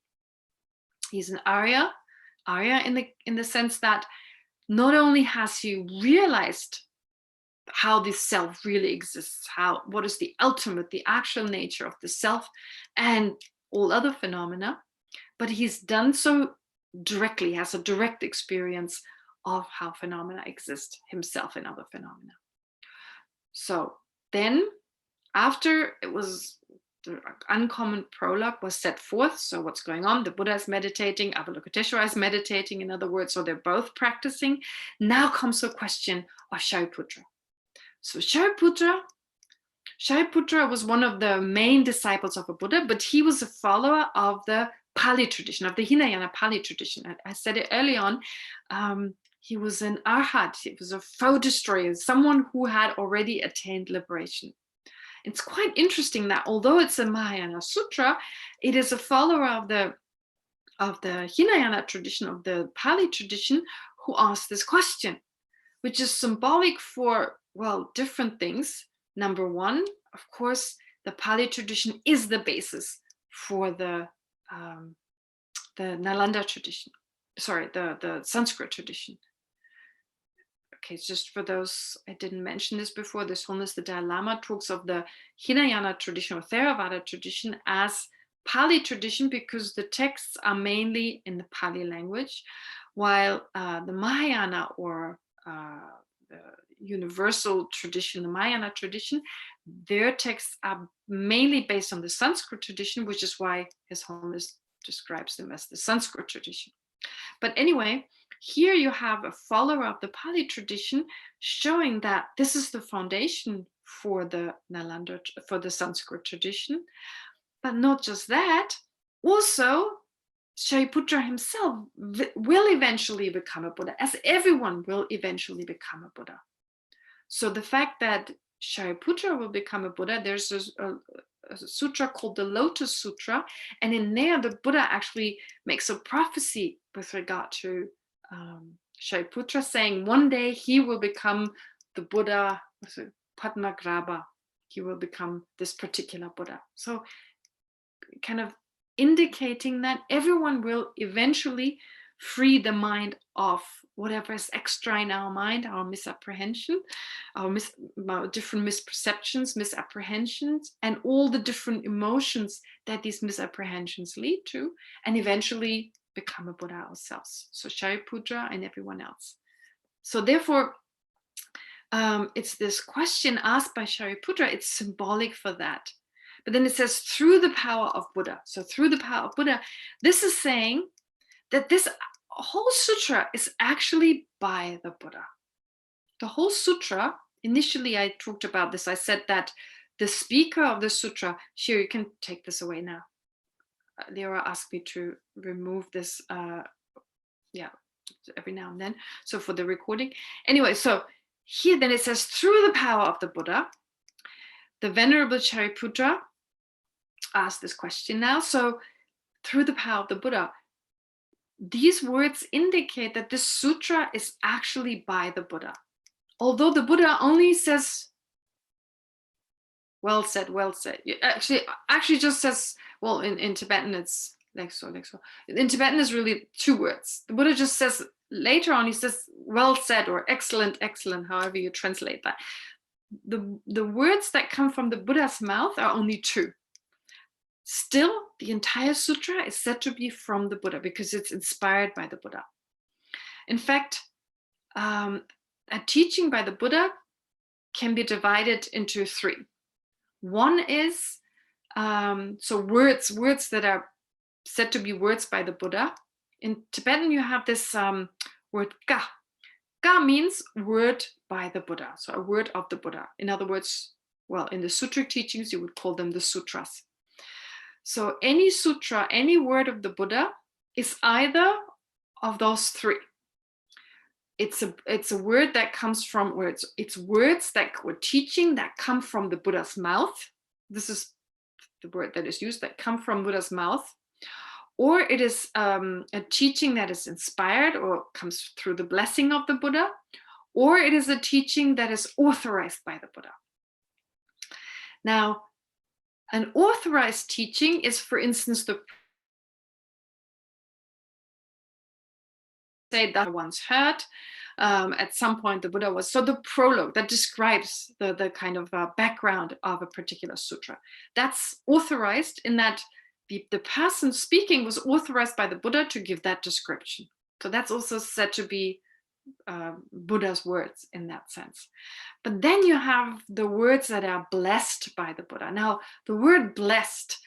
He's an Arya in the sense that not only has he realized how this self really exists, what is the ultimate, the actual nature of the self and all other phenomena, but he's done so directly, has a direct experience of how phenomena exist himself and other phenomena. So then, after it was the uncommon prologue was set forth, so what's going on? The Buddha is meditating, Avalokiteshvara is meditating, in other words, so they're both practicing. Now comes the question of Shariputra. So Shariputra was one of the main disciples of a Buddha, but he was a follower of the Pali tradition, of the Hinayana Pali tradition. I said it early on. He was an arhat, he was a foe destroyer, someone who had already attained liberation. It's quite interesting that although it's a Mahayana sutra, it is a follower of the Hinayana tradition, of the Pali tradition, who asked this question, which is symbolic for, well, different things. Number one, of course, the Pali tradition is the basis for the Nalanda tradition. Sorry, the Sanskrit tradition. Okay, just for those, I didn't mention this before, His Holiness the Dalai Lama talks of the Hinayana tradition or Theravada tradition as Pali tradition because the texts are mainly in the Pali language, while the Mahayana or the universal tradition, the Mahayana tradition, their texts are mainly based on the Sanskrit tradition, which is why His Holiness describes them as the Sanskrit tradition. But anyway, here you have a follower of the Pali tradition showing that this is the foundation for the Nalanda, for the Sanskrit tradition. But not just that, also Shariputra himself will eventually become a Buddha, as everyone will eventually become a Buddha. So the fact that Shariputra will become a Buddha, there's a sutra called the Lotus Sutra, and in there the Buddha actually makes a prophecy with regard to Shariputra, saying one day he will become the Buddha, Padmagraba. He will become this particular Buddha. So kind of indicating that everyone will eventually free the mind of whatever is extra in our mind, our misapprehension, our different misperceptions, misapprehensions, and all the different emotions that these misapprehensions lead to, and eventually become a Buddha ourselves. So Shariputra and everyone else. So therefore, it's this question asked by Shariputra, it's symbolic for that. But then it says, through the power of Buddha. So through the power of Buddha, this is saying that this whole sutra is actually by the Buddha. The whole sutra, initially I talked about this. I said that the speaker of the sutra, here you can take this away now. Leora asked me to remove this, every now and then. So for the recording. Anyway, so here then it says, through the power of the Buddha, the Venerable Shariputra asked this question now. So through the power of the Buddha, these words indicate that this sutra is actually by the Buddha. Although the Buddha only says, well said, well said. Actually just says, well, in Tibetan, it's lekso. In Tibetan, is really two words. The Buddha just says, later on, he says, well said, or excellent, however you translate that. The words that come from the Buddha's mouth are only two. Still, the entire sutra is said to be from the Buddha because it's inspired by the Buddha. In fact, a teaching by the Buddha can be divided into three. One is words that are said to be words by the Buddha. In Tibetan, you have this word ka. Ka means word by the Buddha, so a word of the Buddha. In other words, well, in the sutra teachings, you would call them the sutras. So any sutra, any word of the Buddha is either of those three. It's a word that comes from, or it's words that were teaching that come from the Buddha's mouth. This is the word that is used, that come from Buddha's mouth. Or it is a teaching that is inspired or comes through the blessing of the Buddha, or it is a teaching that is authorized by the Buddha. Now, an authorized teaching is, for instance, the say that I once heard. At some point, the Buddha was, so the prologue that describes the kind of background of a particular sutra. That's authorized in that the person speaking was authorized by the Buddha to give that description. So that's also said to be Buddha's words in that sense. But then you have the words that are blessed by the Buddha. Now, the word blessed,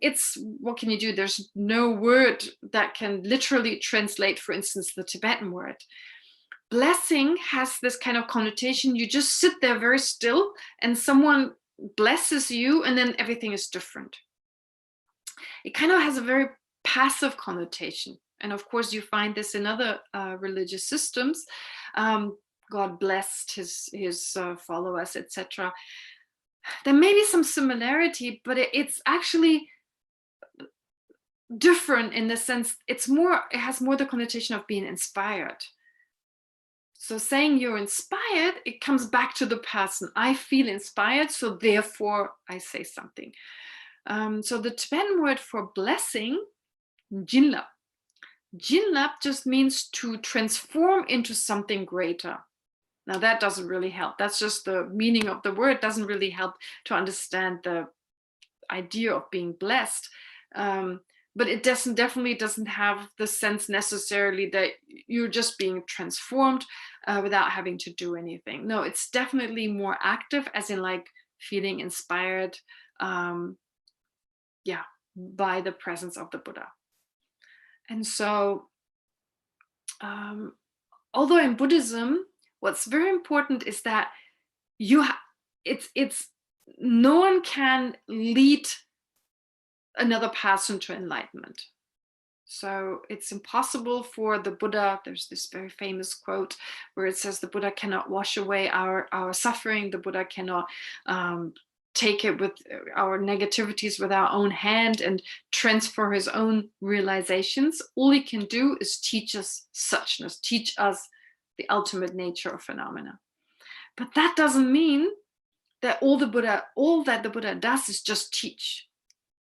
it's, what can you do? There's no word that can literally translate, for instance, the Tibetan word. Blessing has this kind of connotation. You just sit there very still and someone blesses you and then everything is different. It kind of has a very passive connotation. And of course, you find this in other religious systems. God blessed his followers, etc. There may be some similarity, but it's actually different in the sense it has more the connotation of being inspired. So saying you're inspired, it comes back to the person. I feel inspired, so therefore I say something. So the Tibetan word for blessing, jinlap. Jinlap just means to transform into something greater. Now that doesn't really help. That's just the meaning of the word. Doesn't really help to understand the idea of being blessed. But it definitely doesn't have the sense necessarily that you're just being transformed without having to do anything. No, it's definitely more active, as in like feeling inspired, by the presence of the Buddha. And so, although in Buddhism, what's very important is that it's no one can lead another person to enlightenment. So it's impossible for the Buddha. There's this very famous quote where it says the Buddha cannot wash away our suffering. The Buddha cannot take it with our negativities with our own hand and transfer his own realizations. All he can do is teach us suchness, teach us the ultimate nature of phenomena. But that doesn't mean that all that the Buddha does is just teach.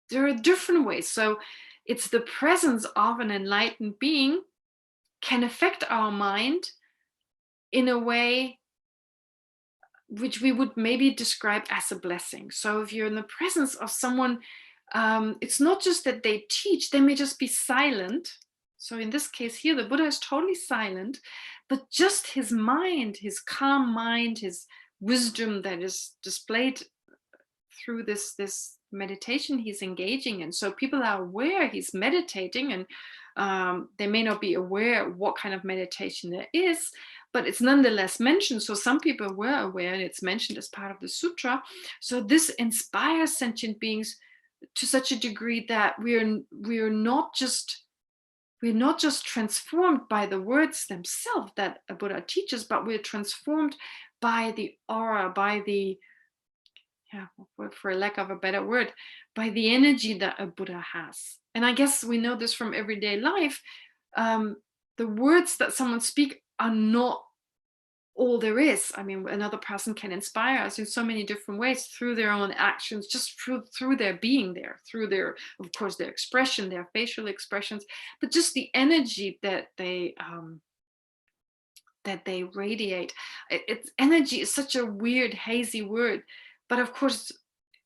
There are different ways. So it's the presence of an enlightened being can affect our mind in a way which we would maybe describe as a blessing. So if you're in the presence of someone, it's not just that they teach, they may just be silent. So in this case here, the Buddha is totally silent, but just his mind, his calm mind, his wisdom that is displayed through this meditation he's engaging in. So people are aware he's meditating, and they may not be aware what kind of meditation there is, but it's nonetheless mentioned. So some people were aware, and it's mentioned as part of the sutra. So this inspires sentient beings to such a degree that we're not just transformed by the words themselves that a Buddha teaches, but we're transformed by the aura, by the, for lack of a better word, by the energy that a Buddha has. And I guess we know this from everyday life. The words that someone speaks are not all there is. I mean, another person can inspire us in so many different ways through their own actions, just through their being there, through their, of course, their expression, their facial expressions, but just the energy that they radiate. It's energy is such a weird, hazy word, but of course,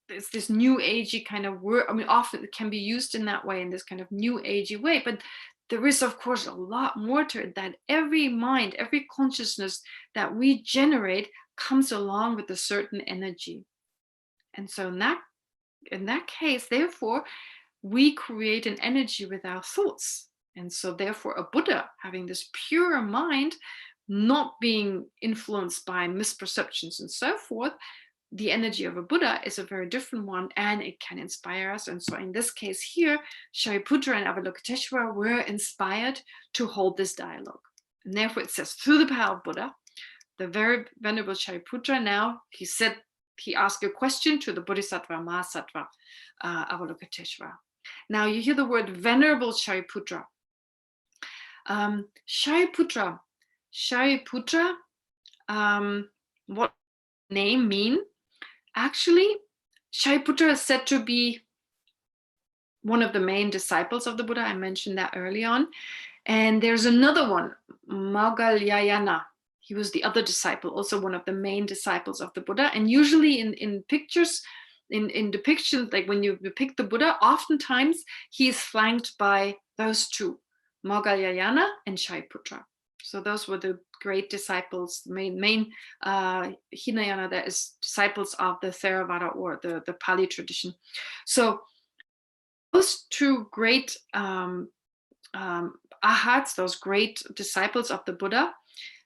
it's this new agey kind of word. I mean, often it can be used in that way, in this kind of new agey way, but there is, of course, a lot more to it, that every mind, every consciousness that we generate comes along with a certain energy. And so in that case, therefore, we create an energy with our thoughts. And so therefore, a Buddha having this pure mind, not being influenced by misperceptions and so forth, the energy of a Buddha is a very different one, and it can inspire us. And so in this case here, Shariputra and Avalokiteshvara were inspired to hold this dialogue. And therefore it says, through the power of Buddha, the very venerable Shariputra, now he asked a question to the Bodhisattva Mahasattva Avalokiteshvara. Now you hear the word venerable Shariputra. Shariputra, what name mean? Actually, Shariputra is said to be one of the main disciples of the Buddha. I mentioned that early on. And there's another one, Moggallana. He was the other disciple, also one of the main disciples of the Buddha. And usually in pictures, in depictions, like when you depict the Buddha, oftentimes he's flanked by those two, Moggallana and Shariputra. So those were the great disciples, main Hinayana, that is disciples of the Theravada or the Pali tradition. So those two great arhats, those great disciples of the Buddha,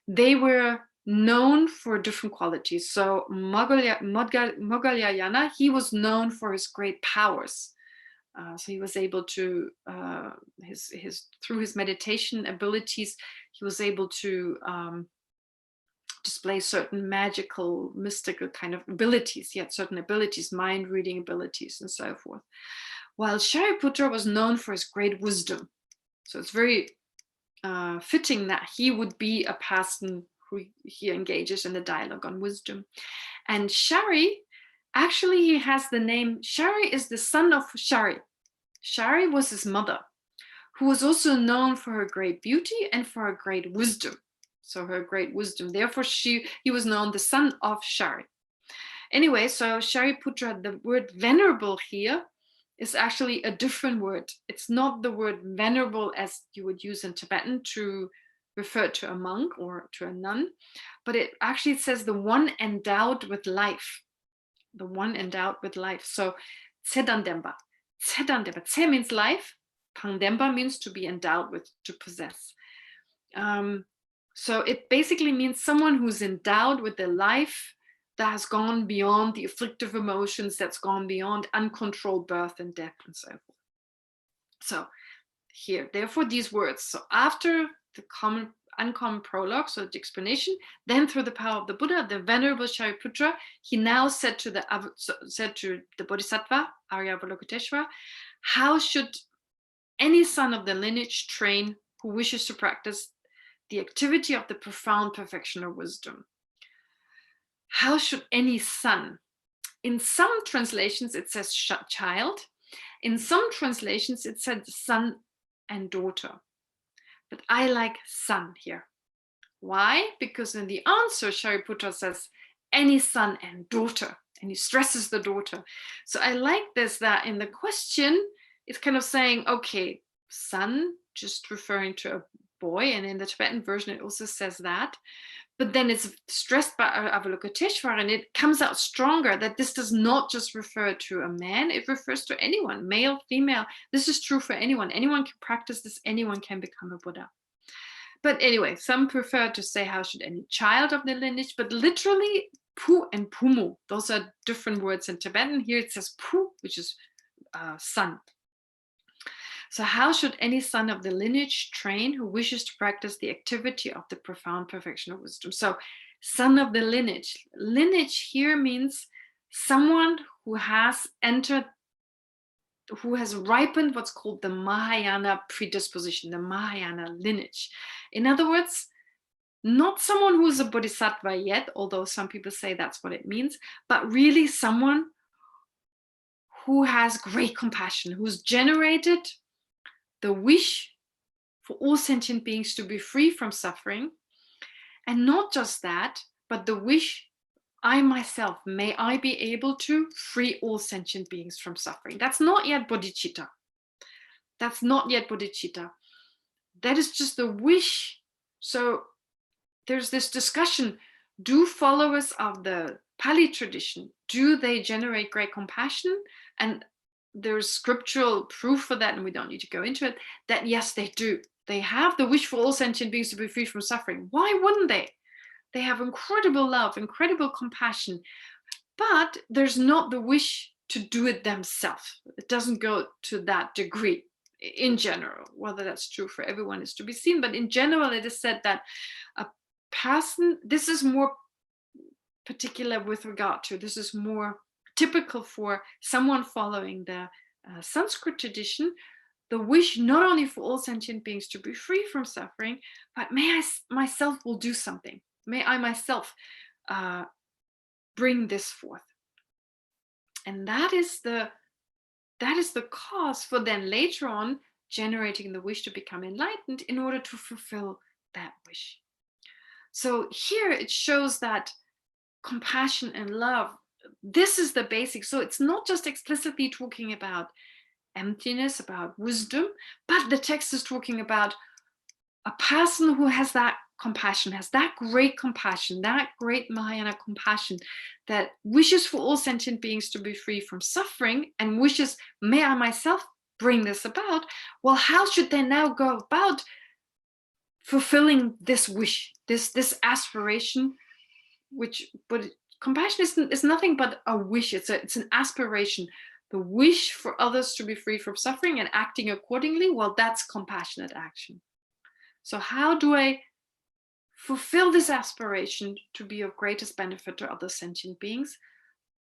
they were known for different qualities. So Moggallana, he was known for his great powers. So he was able to, through his meditation abilities, he was able to display certain magical, mystical kind of abilities. He had certain abilities, mind-reading abilities, and so forth. While Shariputra was known for his great wisdom. So it's very fitting that he would be a person who he engages in the dialogue on wisdom. And Shari, actually he has the name, Shari is the son of Shari. Shari was his mother, who was also known for her great beauty and for her great wisdom. So her great wisdom, therefore he was known the son of Shari. Anyway, so Shariputra, the word venerable here is actually a different word. It's not the word venerable as you would use in Tibetan to refer to a monk or to a nun, but it actually says the one endowed with life. The one endowed with life. So Tsedandemba. Tsedandemba. Tse means life. Pangdemba means to be endowed with, to possess. So it basically means someone who's endowed with a life that has gone beyond the afflictive emotions, that's gone beyond uncontrolled birth and death and so forth. So here, therefore these words. So after the uncommon prologue, so the explanation, then through the power of the Buddha, the venerable Shariputra, he now said to the Bodhisattva, Arya Avalokiteshvara, how should any son of the lineage train who wishes to practice the activity of the profound perfection of wisdom? How should any son? In some translations, it says child. In some translations, it said son and daughter. But I like son here. Why? Because in the answer, Shariputra says any son and daughter, and he stresses the daughter. So I like this, that in the question, it's kind of saying, okay, son, just referring to a boy, and in the Tibetan version, it also says that. But then it's stressed by Avalokiteshvara, and it comes out stronger that this does not just refer to a man, it refers to anyone, male, female. This is true for anyone. Anyone can practice this, anyone can become a Buddha. But anyway, some prefer to say how should any child of the lineage, but literally pu and pumu, those are different words in Tibetan. Here it says pu, which is son. So how should any son of the lineage train who wishes to practice the activity of the profound perfection of wisdom? So son of the lineage. Lineage here means someone who has entered, who has ripened what's called the Mahayana predisposition, the Mahayana lineage. In other words, not someone who's a bodhisattva yet, although some people say that's what it means, but really someone who has great compassion, who's generated the wish for all sentient beings to be free from suffering. And not just that, but the wish, I myself, may I be able to free all sentient beings from suffering. That's not yet bodhicitta. That's not yet bodhicitta. That is just the wish. So there's this discussion, do followers of the Pali tradition, do they generate great compassion? And there's scriptural proof for that, and we don't need to go into it, that yes, they do. They have the wish for all sentient beings to be free from suffering. Why wouldn't they? They have incredible love, incredible compassion. but there's not the wish to do it themselves. It doesn't go to that degree in general. Whether that's true for everyone is to be seen, but in general, it is said that a person, this is more particular with regard to, this is more typical for someone following the Sanskrit tradition, the wish not only for all sentient beings to be free from suffering, but may I myself will do something. May I myself bring this forth. And that is the cause for then later on generating the wish to become enlightened in order to fulfill that wish. So here it shows that compassion and love, this is the basic. So it's not just explicitly talking about emptiness, about wisdom, but the text is talking about a person who has that compassion, has that great compassion, that great Mahayana compassion, that wishes for all sentient beings to be free from suffering and wishes, may I myself bring this about. Well, how should they now go about fulfilling this wish, this aspiration, but compassion is nothing but a wish. It's an aspiration. The wish for others to be free from suffering and acting accordingly, well, that's compassionate action. So how do I fulfill this aspiration to be of greatest benefit to other sentient beings?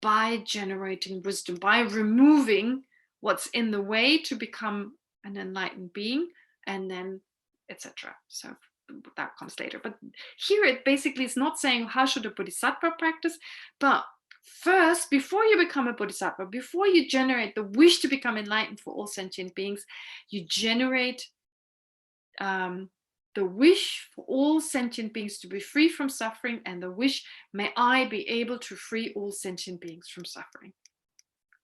By generating wisdom, by removing what's in the way to become an enlightened being, and then etc. So that comes later. But here it basically is not saying how should a bodhisattva practice, but first, before you become a bodhisattva, before you generate the wish to become enlightened for all sentient beings, you generate the wish for all sentient beings to be free from suffering, and the wish, may I be able to free all sentient beings from suffering.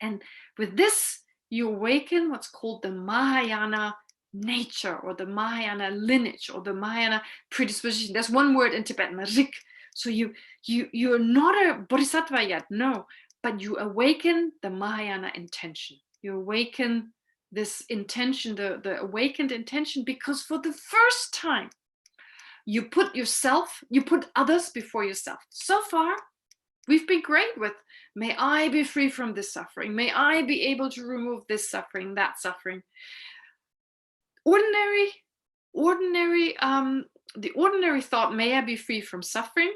And with this, you awaken what's called the Mahayana nature, or the Mahayana lineage, or the Mahayana predisposition. There's one word in Tibetan, rik. So you're not a bodhisattva yet, no, but you awaken the Mahayana intention. You awaken this intention, the awakened intention, because for the first time, you put others before yourself. So far, we've been great with, may I be free from this suffering. May I be able to remove this suffering, that suffering. The ordinary thought, may I be free from suffering,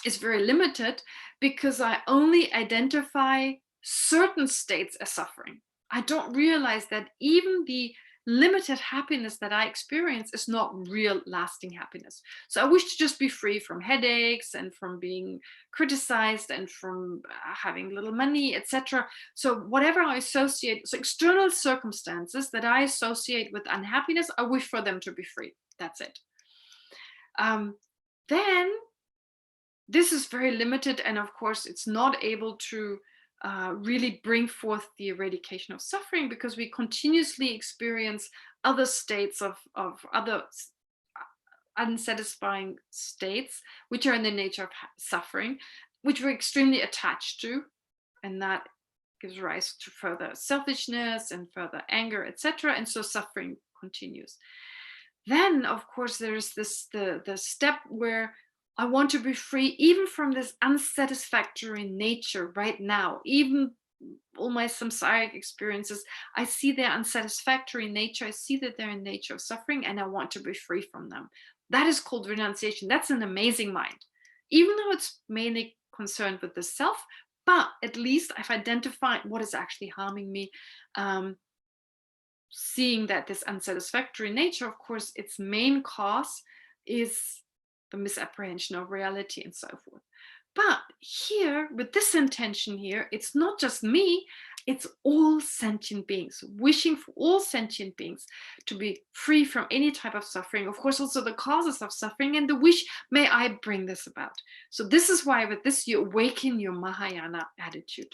is very limited because I only identify certain states as suffering. I don't realize that even the limited happiness that I experience is not real lasting happiness. So I wish to just be free from headaches and from being criticized and from having little money, etc. So whatever I associate, so external circumstances that I associate with unhappiness, I wish for them to be free. That's it. Then this is very limited, and of course it's not able to really bring forth the eradication of suffering, because we continuously experience other states of other unsatisfying states, which are in the nature of suffering, which we're extremely attached to, and that gives rise to further selfishness and further anger, etc. And so suffering continues. Then, of course, there's the step where I want to be free even from this unsatisfactory nature right now. Even all my samsaric experiences, I see their unsatisfactory nature. I see that they're in nature of suffering, and I want to be free from them. That is called renunciation. That's an amazing mind. Even though it's mainly concerned with the self, but at least I've identified what is actually harming me. Seeing that this unsatisfactory nature, of course, its main cause is the misapprehension of reality and so forth. But here, with this intention here, it's not just me, it's all sentient beings, wishing for all sentient beings to be free from any type of suffering. Of course, also the causes of suffering, and the wish, may I bring this about. So this is why with this, you awaken your Mahayana attitude.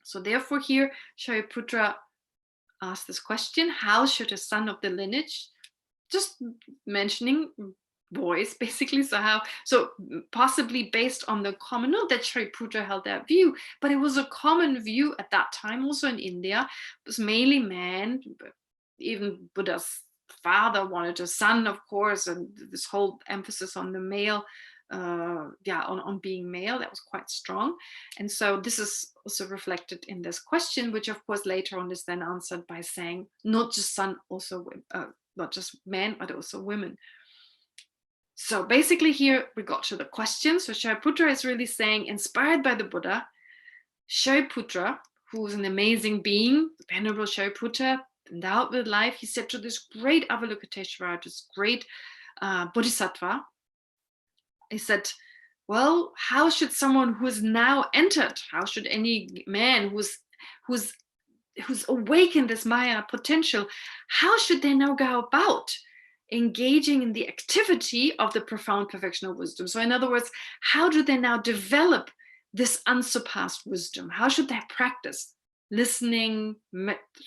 So therefore here, Shariputra asked this question, how should a son of the lineage, just mentioning boys basically, so possibly based on the common, not that Shariputra held that view, but it was a common view at that time also in India. It was mainly men, but even Buddha's father wanted a son, of course, and this whole emphasis on the male on being male. That was quite strong. And so this is also reflected in this question, which of course later on is then answered by saying not just sun, also not just men, but also women. So basically here we got to the question. So Shariputra is really saying, inspired by the Buddha, Shariputra, who is an amazing being, the Venerable Shariputra, endowed with life, he said to this great Avalokiteshvara, this great Bodhisattva, he said, well, how should someone who is now entered, how should any man who's awakened this Maya potential, how should they now go about engaging in the activity of the profound perfection of wisdom? So in other words, how do they now develop this unsurpassed wisdom? How should they practice listening,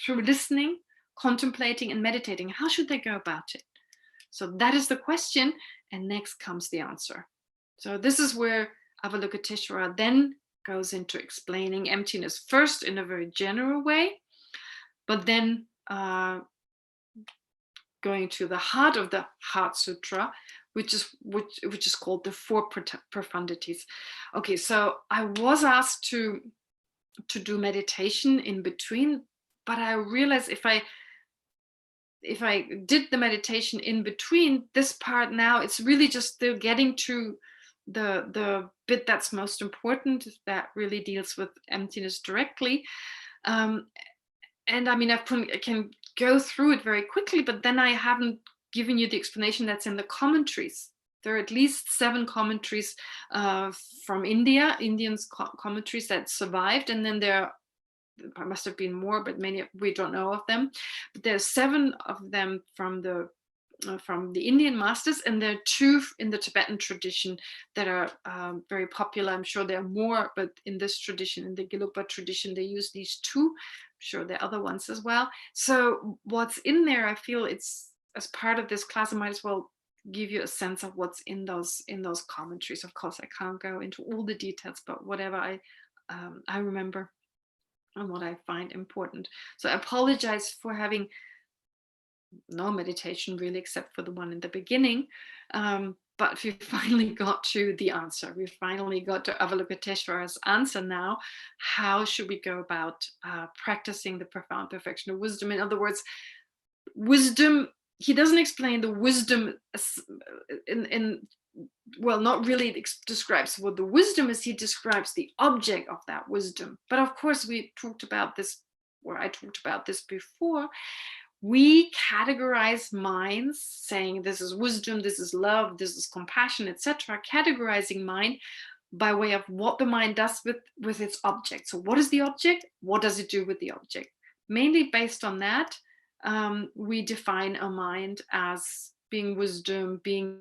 through listening, contemplating and meditating? How should they go about it? So that is the question, and next comes the answer. So this is where Avalokiteshvara then goes into explaining emptiness, first in a very general way, but then going to the heart of the Heart Sutra, which is called the Four Profundities. Okay, so I was asked to do meditation in between, but I realized if I did the meditation in between this part now, it's really just still getting to the bit that's most important, that really deals with emptiness directly. And I mean, I can go through it very quickly, but then I haven't given you the explanation that's in the commentaries. There are at least 7 commentaries from Indian commentaries that survived, and then there must have been more, but many we don't know of them. But there are 7 of them from the Indian masters, and there are 2 in the Tibetan tradition that are very popular. I'm sure there are more, but in this tradition, in the Gelugpa tradition, they use these 2. I'm sure there are other ones as well. So what's in there, I feel it's, as part of this class, I might as well give you a sense of what's in those commentaries. Of course, I can't go into all the details, but whatever I remember and what I find important. So I apologize for having no meditation really, except for the one in the beginning. But we finally got to the answer. We finally got to Avalokiteshvara's answer now. How should we go about practicing the profound perfection of wisdom? In other words, wisdom, he doesn't explain the wisdom well, not really describes what the wisdom is, he describes the object of that wisdom. But of course, we talked about this, or I talked about this before. We categorize minds, saying this is wisdom, this is love, this is compassion, etc., categorizing mind by way of what the mind does with its object. So what is the object? What does it do with the object? Mainly based on that, we define a mind as being wisdom, being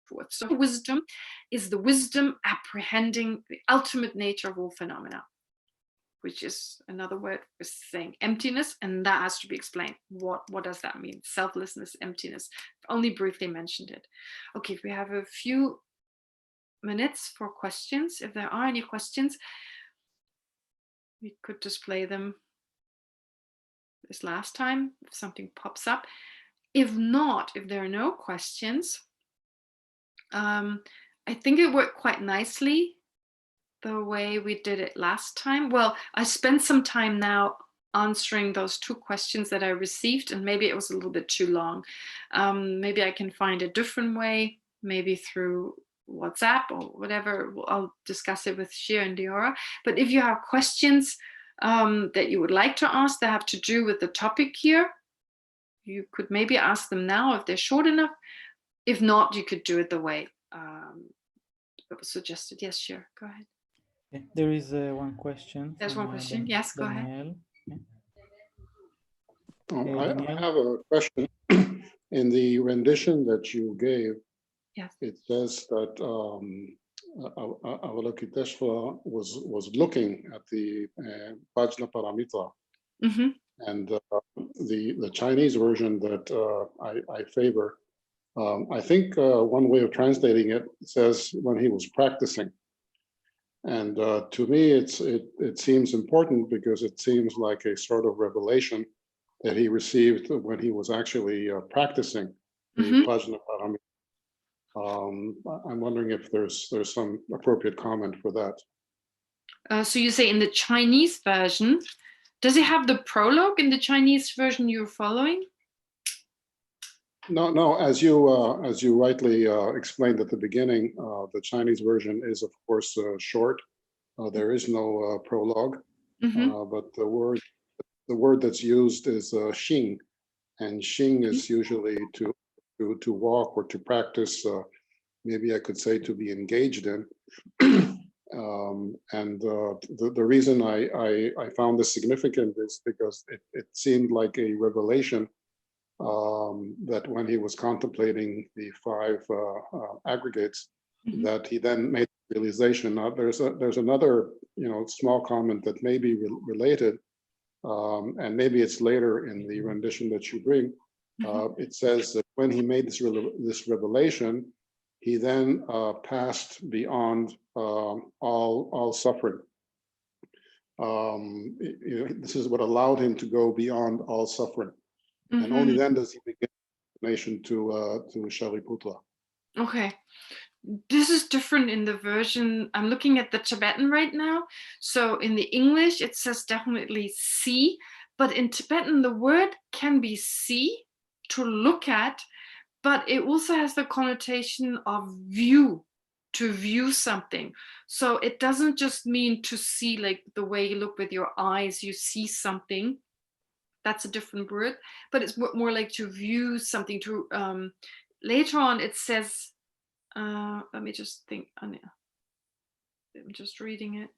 forth. So wisdom is the wisdom apprehending the ultimate nature of all phenomena, which is another word for saying emptiness, and that has to be explained. What does that mean? Selflessness, emptiness. I've only briefly mentioned it. Okay, we have a few minutes for questions. If there are any questions, we could display them as last time if something pops up. If not, if there are no questions, I think it worked quite nicely the way we did it last time. Well, I spent some time now answering those 2 questions that I received, and maybe it was a little bit too long. Maybe I can find a different way, maybe through WhatsApp or whatever. I'll discuss it with Shir and Diora. But if you have questions that you would like to ask that have to do with the topic here, you could maybe ask them now if they're short enough. If not, you could do it the way that was suggested. Yes, sure. Go ahead. Yeah, there is one question. There's one question. Yes, go ahead. I have a question. In the rendition that you gave, yes, it says that Avalokiteshvara was looking at the Vajna Paramita. Mm-hmm. And the Chinese version that I favor, I think one way of translating it says when he was practicing. And to me, it seems important because it seems like a sort of revelation that he received when he was actually practicing the Vajna Paramita. I'm wondering if there's some appropriate comment for that. So you say in the Chinese version, does it have the prologue in the Chinese version you're following? No. As you rightly explained at the beginning, the Chinese version is, of course, short. There is no prologue, but the word that's used is xing, and xing is usually to walk or to practice. Maybe I could say to be engaged in. And the reason I found this significant is because it seemed like a revelation that when he was contemplating the five aggregates, that he then made the realization. Now there's another small comment that may be related, and maybe it's later in the rendition that you bring. It says that when he made this revelation, he then passed beyond all suffering. This is what allowed him to go beyond all suffering. And only then does he begin explanation to Shariputra. Okay. This is different in the version. I'm looking at the Tibetan right now. So in the English, it says definitely see, but in Tibetan, the word can be see, to look at, but it also has the connotation of view, to view something. So it doesn't just mean to see like the way you look with your eyes, you see something. That's a different word, but it's more like to view something. To later on, it says, let me just think. I'm just reading it.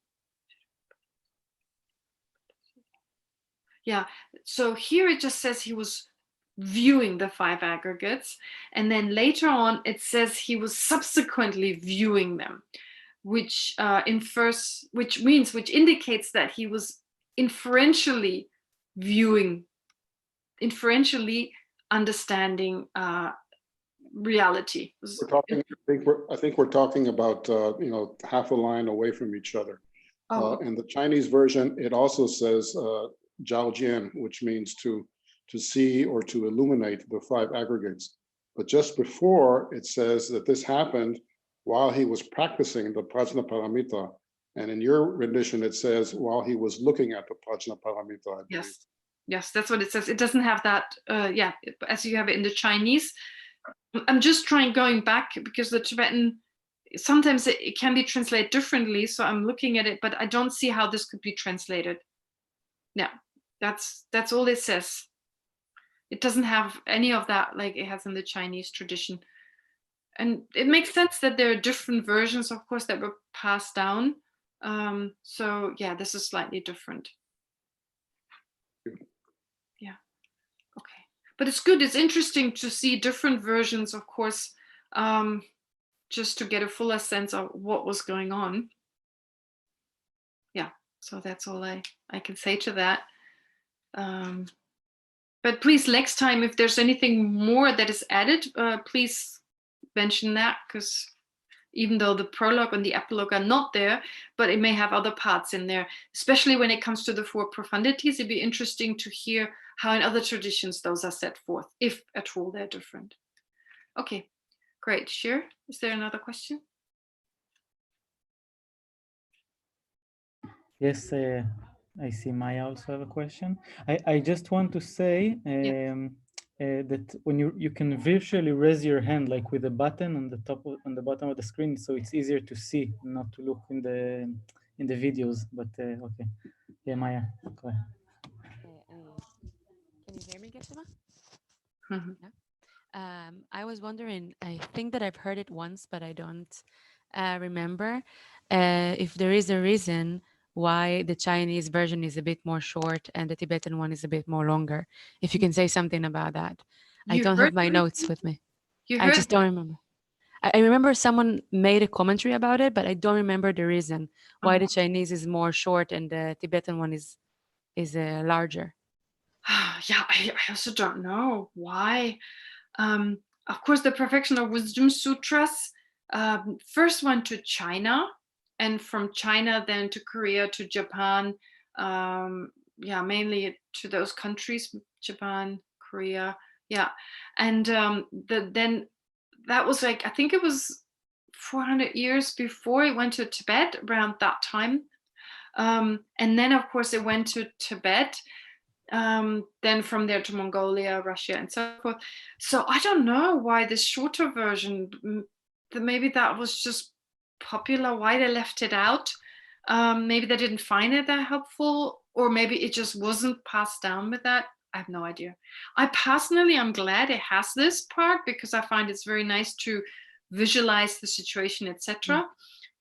Yeah, so here it just says he was viewing the five aggregates, and then later on it says he was subsequently viewing them, which indicates that he was inferentially viewing, inferentially understanding reality. I think we're talking about half a line away from each other. In the Chinese version, it also says Zhao Jian, which means to see or to illuminate the five aggregates. But just before, it says that this happened while he was practicing the Prajna Paramita. And in your rendition, it says while he was looking at the Prajna Paramita. Yes, that's what it says. It doesn't have that, as you have it in the Chinese. I'm just going back because the Tibetan, sometimes it can be translated differently. So I'm looking at it, but I don't see how this could be translated. Yeah, that's all it says. It doesn't have any of that like it has in the Chinese tradition. And it makes sense that there are different versions, of course, that were passed down. So yeah, this is slightly different. Yeah, okay. But it's good, it's interesting to see different versions, of course, just to get a fuller sense of what was going on. Yeah, so that's all I can say to that. But please, next time, if there's anything more that is added, please mention that, because even though the prologue and the epilogue are not there, but it may have other parts in there, especially when it comes to the four profundities. It'd be interesting to hear how in other traditions those are set forth, if at all they're different. Okay, great. Shir, is there another question? Yes, I see Maya also have a question. I just want to say that when you can virtually raise your hand like with a button on the bottom of the screen, so it's easier to see, not to look in the videos. But okay, yeah, Maya, go ahead. Can you hear me, Geshe? Yeah. I was wondering, I think that I've heard it once, but I don't remember if there is a reason why the Chinese version is a bit more short and the Tibetan one is a bit more longer. If you can say something about that. I don't have my notes with me. I just don't remember. I remember someone made a commentary about it, but I don't remember the reason why the Chinese is more short and the Tibetan one is larger. Yeah, I also don't know why. Of course, the Perfection of Wisdom Sutras first went to China, and from China then to Korea, to Japan, mainly to those countries, Japan, Korea, and then that was like, I think it was 400 years before it went to Tibet, around that time. And then, of course, it went to Tibet. Then from there to Mongolia, Russia, and so forth. So I don't know why this shorter version, maybe that was just popular, why they left it out. Maybe they didn't find it that helpful, or maybe it just wasn't passed down with that. I have no idea. I personally, I'm glad it has this part, because I find it's very nice to visualize the situation, etc.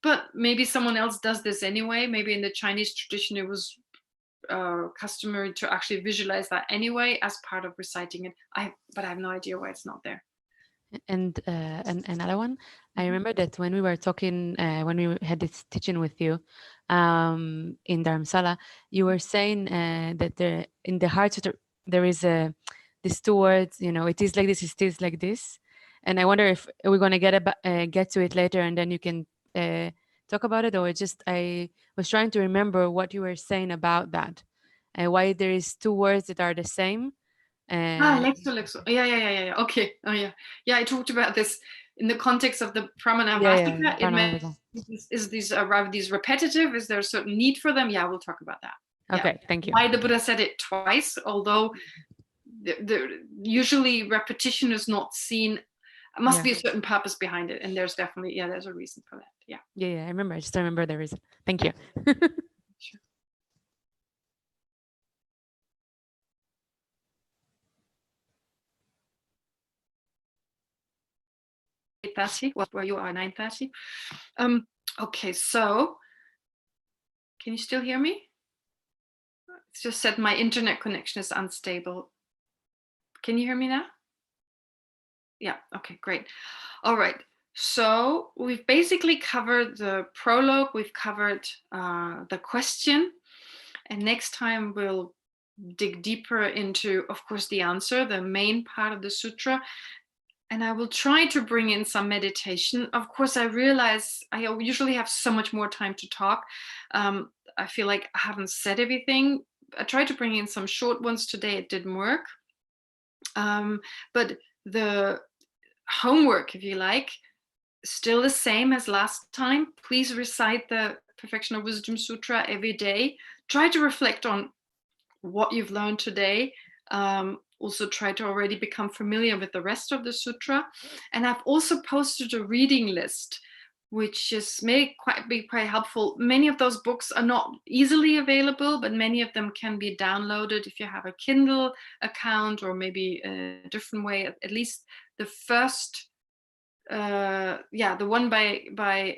But maybe someone else does this anyway. Maybe in the Chinese tradition, it was customary to actually visualize that anyway as part of reciting it. But I have no idea why it's not there. And another one, I remember that when we were talking, when we had this teaching with you in Dharamsala, you were saying that in the Heart Sutra there is these two words, it is like this, it is like this. And I wonder if we're going to get to it later, and then you can talk about it, or just I was trying to remember what you were saying about that, why there is two words that are the same. Lexo. Yeah. Okay. Oh, yeah. I talked about this in the context of the Pranavasika. It meant, is these repetitive? Is there a certain need for them? Yeah, we'll talk about that. Okay, thank you. Why the Buddha said it twice, although usually repetition is not seen. There must be a certain purpose behind it, and there's definitely, there's a reason for that. Yeah, I remember. I just remember the reason. Thank you. Sure. Where you are 9:30. Okay, so can you still hear me? It's just said my internet connection is unstable. Can you hear me now? Yeah, okay, great. All right, so we've basically covered the prologue, we've covered the question, and next time we'll dig deeper into, of course, the answer, the main part of the sutra. And I will try to bring in some meditation. Of course, I realize I usually have so much more time to talk. I feel like I haven't said everything. I tried to bring in some short ones today. It didn't work. But the homework, if you like, still the same as last time. Please recite the Perfection of Wisdom Sutra every day. Try to reflect on what you've learned today. Also try to already become familiar with the rest of the sutra. And I've also posted a reading list, which may be quite helpful. Many of those books are not easily available, but many of them can be downloaded if you have a Kindle account, or maybe a different way. At least the first, the one by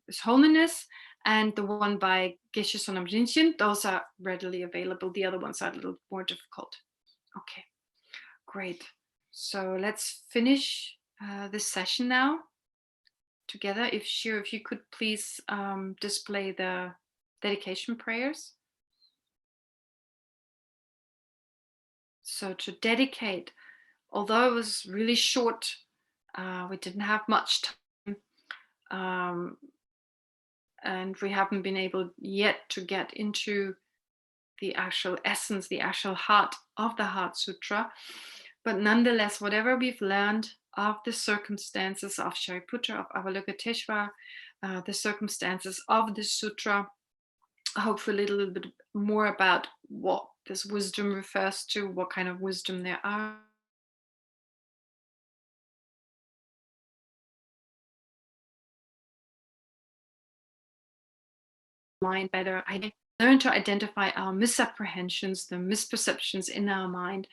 His Holiness, and the one by Geshe Sonam Rinchen, those are readily available. The other ones are a little more difficult. Okay, great. So let's finish this session now together. If you could please display the dedication prayers. So to dedicate, although it was really short, we didn't have much time, and we haven't been able yet to get into the actual essence, the actual heart of the Heart Sutra. But nonetheless, whatever we've learned of the circumstances of Shariputra, of Avalokiteshvara, the circumstances of the sutra, hopefully a little bit more about what this wisdom refers to, what kind of wisdom there are. Mind better. I learn to identify our misapprehensions, the misperceptions in our mind,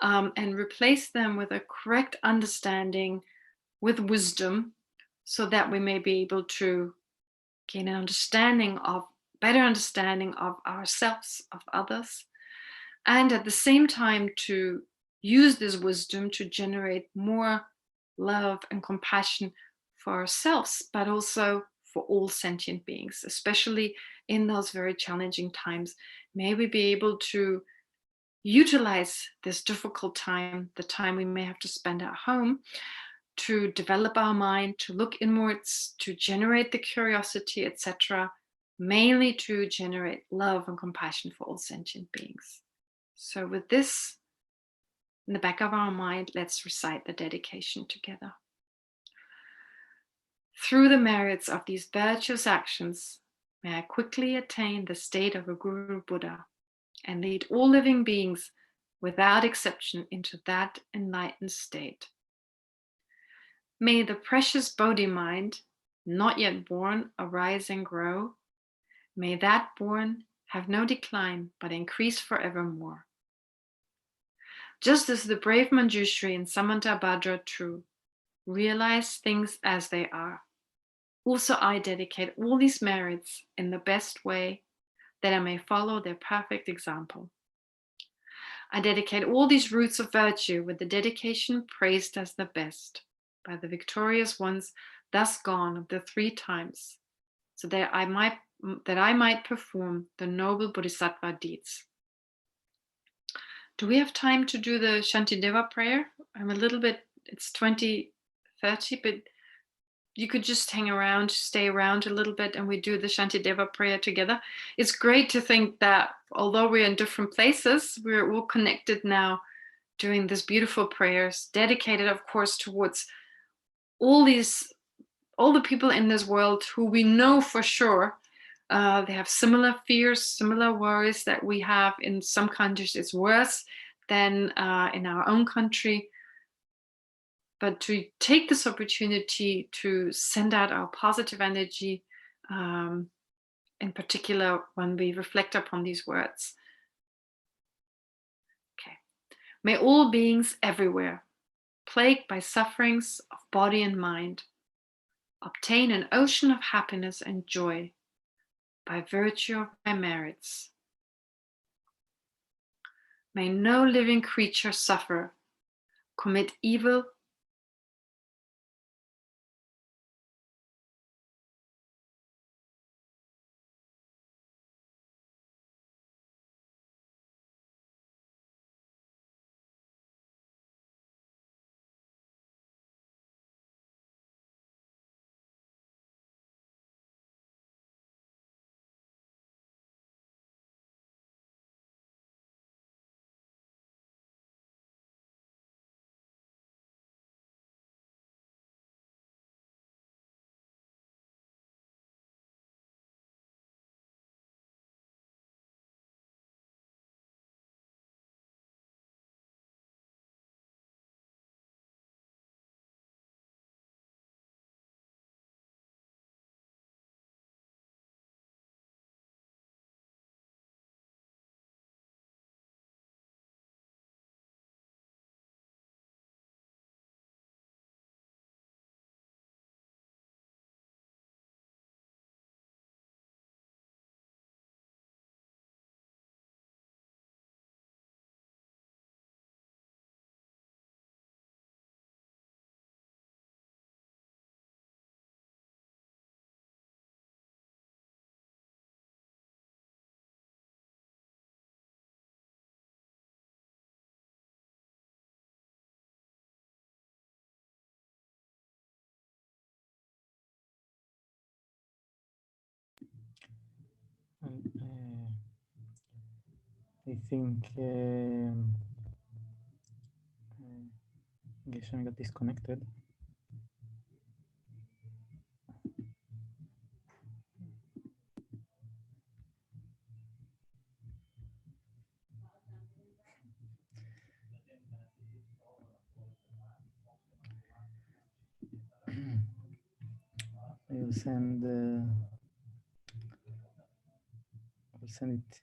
and replace them with a correct understanding, with wisdom, so that we may be able to gain an better understanding of ourselves, of others, and at the same time to use this wisdom to generate more love and compassion for ourselves, but also for all sentient beings, especially in those very challenging times. May we be able to utilize this difficult time, the time we may have to spend at home, to develop our mind, to look inwards, to generate the curiosity, etc., mainly to generate love and compassion for all sentient beings. So with this in the back of our mind, let's recite the dedication together. Through the merits of these virtuous actions, may I quickly attain the state of a Guru Buddha and lead all living beings without exception into that enlightened state. May the precious Bodhi mind, not yet born, arise and grow. May that born have no decline, but increase forevermore. Just as the brave Manjushri and Samantabhadra true realize things as they are, also I dedicate all these merits in the best way that I may follow their perfect example. I dedicate all these roots of virtue with the dedication praised as the best by the victorious ones thus gone of the 3 times, so that I might perform the noble Bodhisattva deeds. Do we have time to do the Shantideva prayer? I'm a little bit, it's 20:30, but you could just hang around, stay around a little bit, and we do the Shantideva prayer together. It's great to think that although we're in different places, we're all connected now doing these beautiful prayers, dedicated, of course, towards all the people in this world who we know for sure they have similar fears, similar worries that we have. In some countries it's worse than in our own country. But to take this opportunity to send out our positive energy, in particular when we reflect upon these words. Okay. May all beings everywhere, plagued by sufferings of body and mind, obtain an ocean of happiness and joy by virtue of my merits. May no living creature suffer, commit evil, I think Geshe got disconnected. I will send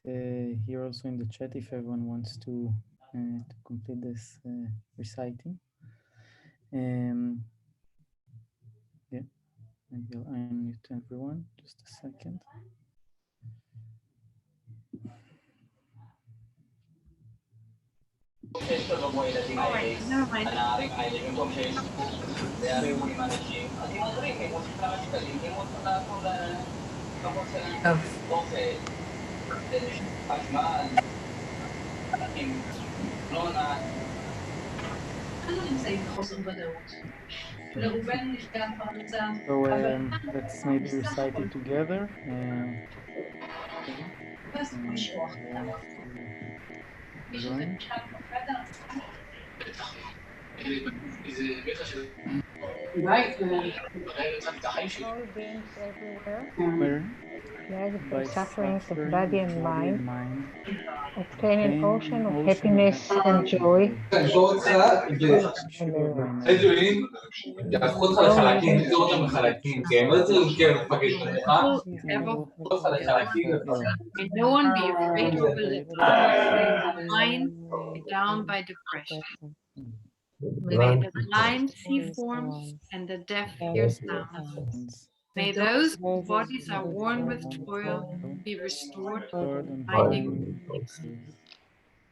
it here also in the chat if everyone wants to complete this reciting. Yeah, maybe I'll unmute everyone. Just a second. Never mind. So let's maybe recite it together. Join. All beings everywhere, where led by by sufferings of suffering body of and body mind, and mind, obtain an obtain ocean an of ocean of happiness and happiness and joy, joy, by virtue of merit. my merit. No living People ever People forget. ill, May no one be afraid or afraid belittled. or May belittled. the blind be down by depression. May the blind see forms and the deaf hear sounds. Sounds May those whose bodies are bodies worn are with worn with toil toil, be restored, stored and finding finding peace. peace.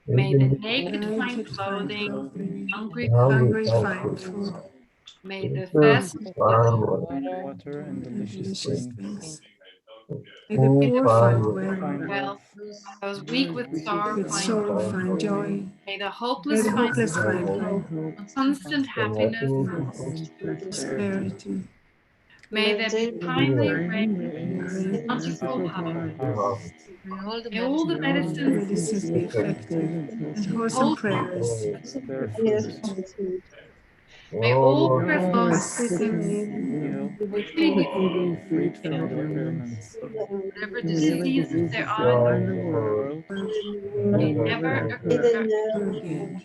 May the naked find Naked find clothing, Clothing, hungry hungry find find food. food, May the thirsty find water and delicious delicious drink. things. May the may the poor poor find Find wealth, wealth, wealth, those weak with weak with sorrow with find sorrow sorrow joy. find find joy, joy. May the May hopeless the find hopeless hope, find hope, constant constant happiness, peace, prosperity. may there be timely rain, rain, bountiful bountiful harvest. harvest. May all the medicines Medicines be effective, and wholesome hold, prayers. Bear fruit. may all May prayers all long the sick and Ill, quickly be quickly be freed freed from from their their ailments. ailments. whatever Whatever diseases there diseases are in there the are in the World, world, may may never never occur. occur again.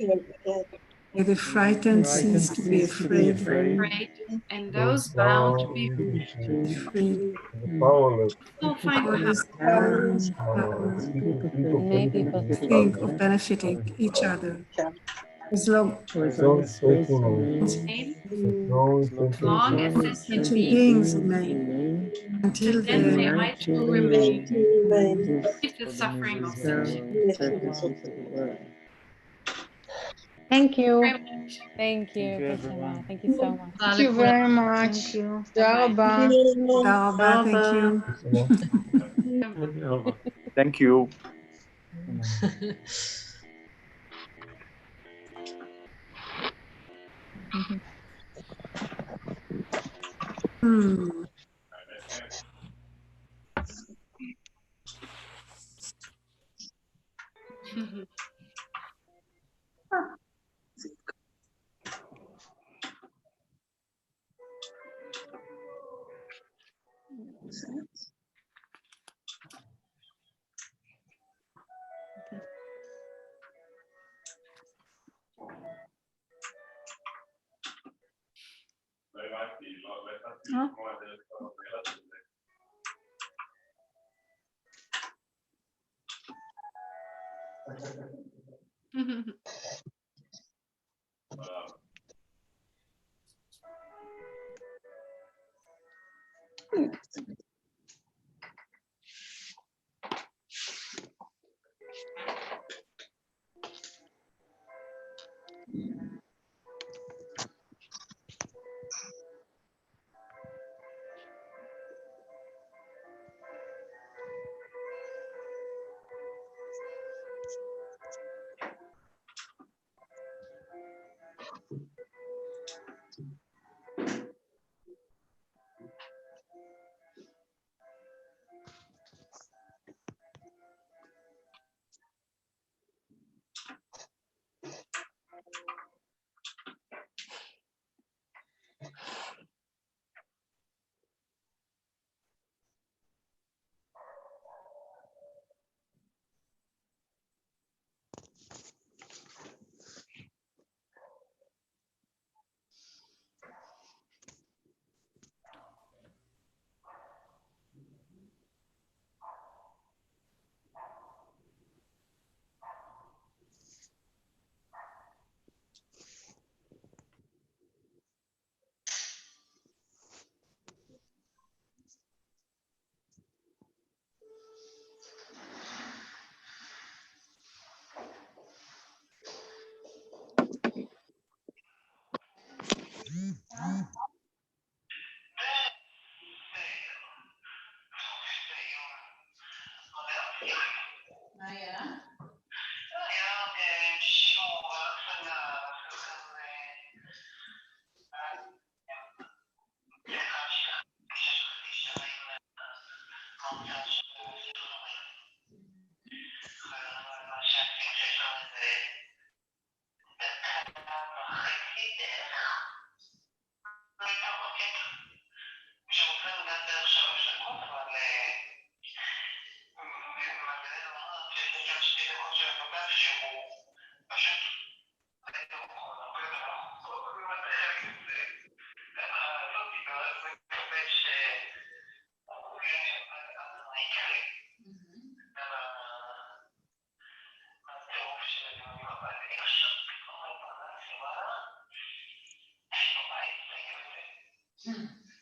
May the may the frightened cease frightened to be cease to be afraid, afraid, Afraid, and those bound to be be free. all find For power. this power, people think of benefiting each other. As long as long as faith remains, Remain as long as long as as sentient sentient beings, beings remain, until then may then I too remain, remain with the for the suffering of miseries of the sentient. world. Thank Very you. much. Thank Thank you, you, Pachama. everyone. Thank you so much. Thank you very much. Thank you. תודה רבה. תודה רבה, thank you. Thank you. Hmm.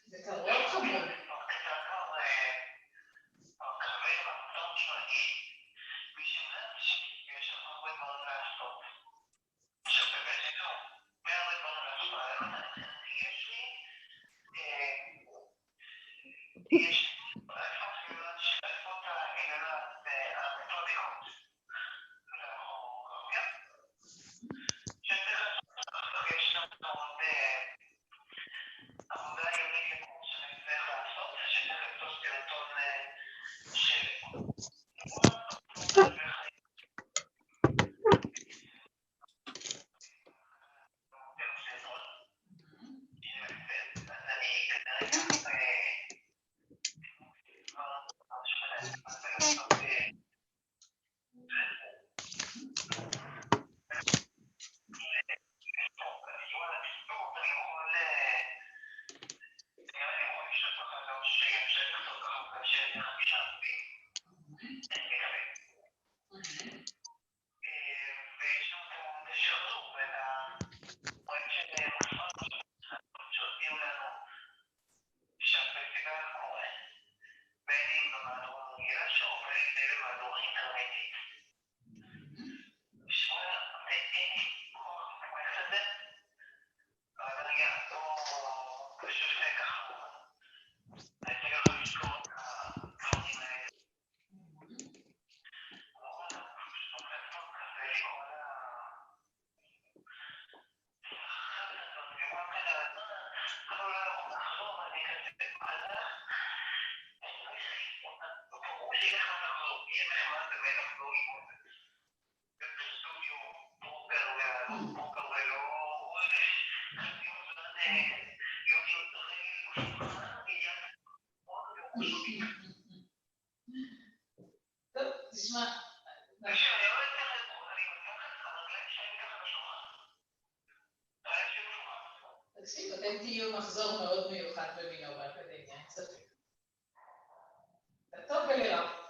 זה קרוב חמור. טוב, תשמע. תקשיב, אתם תהיו מחזור מאוד מיוחד במינו באקדמיה, אין ספק. טוב ולרע.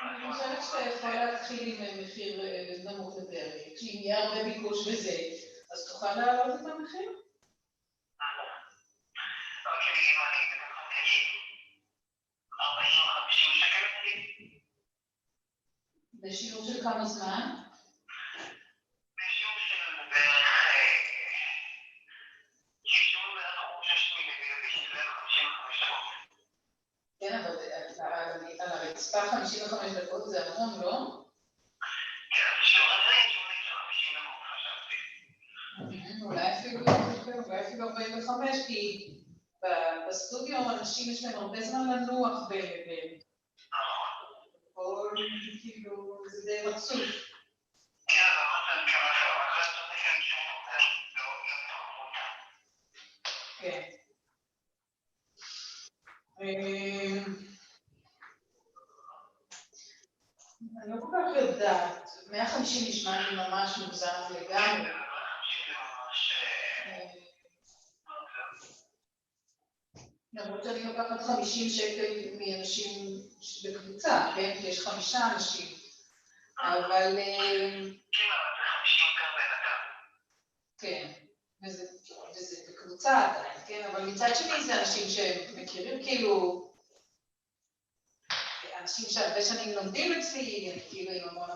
אני חושבת שאתה יכול להתחיל עם מחיר נמוך יותר, כשאם יהיה הרבה ביקוש בזה, אז תוכל להעלות את המחיר? בשיעור של כמה זמן? בשיעור של בערך 55 דקות. כן, אבל על הרצפה 55 דקות זה המון, לא? כן, בשיעור הזה יש 50 דקות חשבתי. אולי אפילו 45, כי בסטודיו אנשים יש להם הרבה זמן לנוח בין. כאילו, זה די רצוף. כן, אבל אני כן. אני לא כל כך יודעת, 150 נשמע לי ממש מוגזם לגמרי. למרות שאני לוקחת 50 שקל מאנשים בקבוצה, כן? כי יש 5 אנשים. אבל... כן, אבל זה 50 כאן בין אדם. כן, וזה בקבוצה עדיין, כן? אבל מצד שני זה אנשים שמכירים כאילו... אנשים שהרבה שנים לומדים אצלי, כאילו עם המון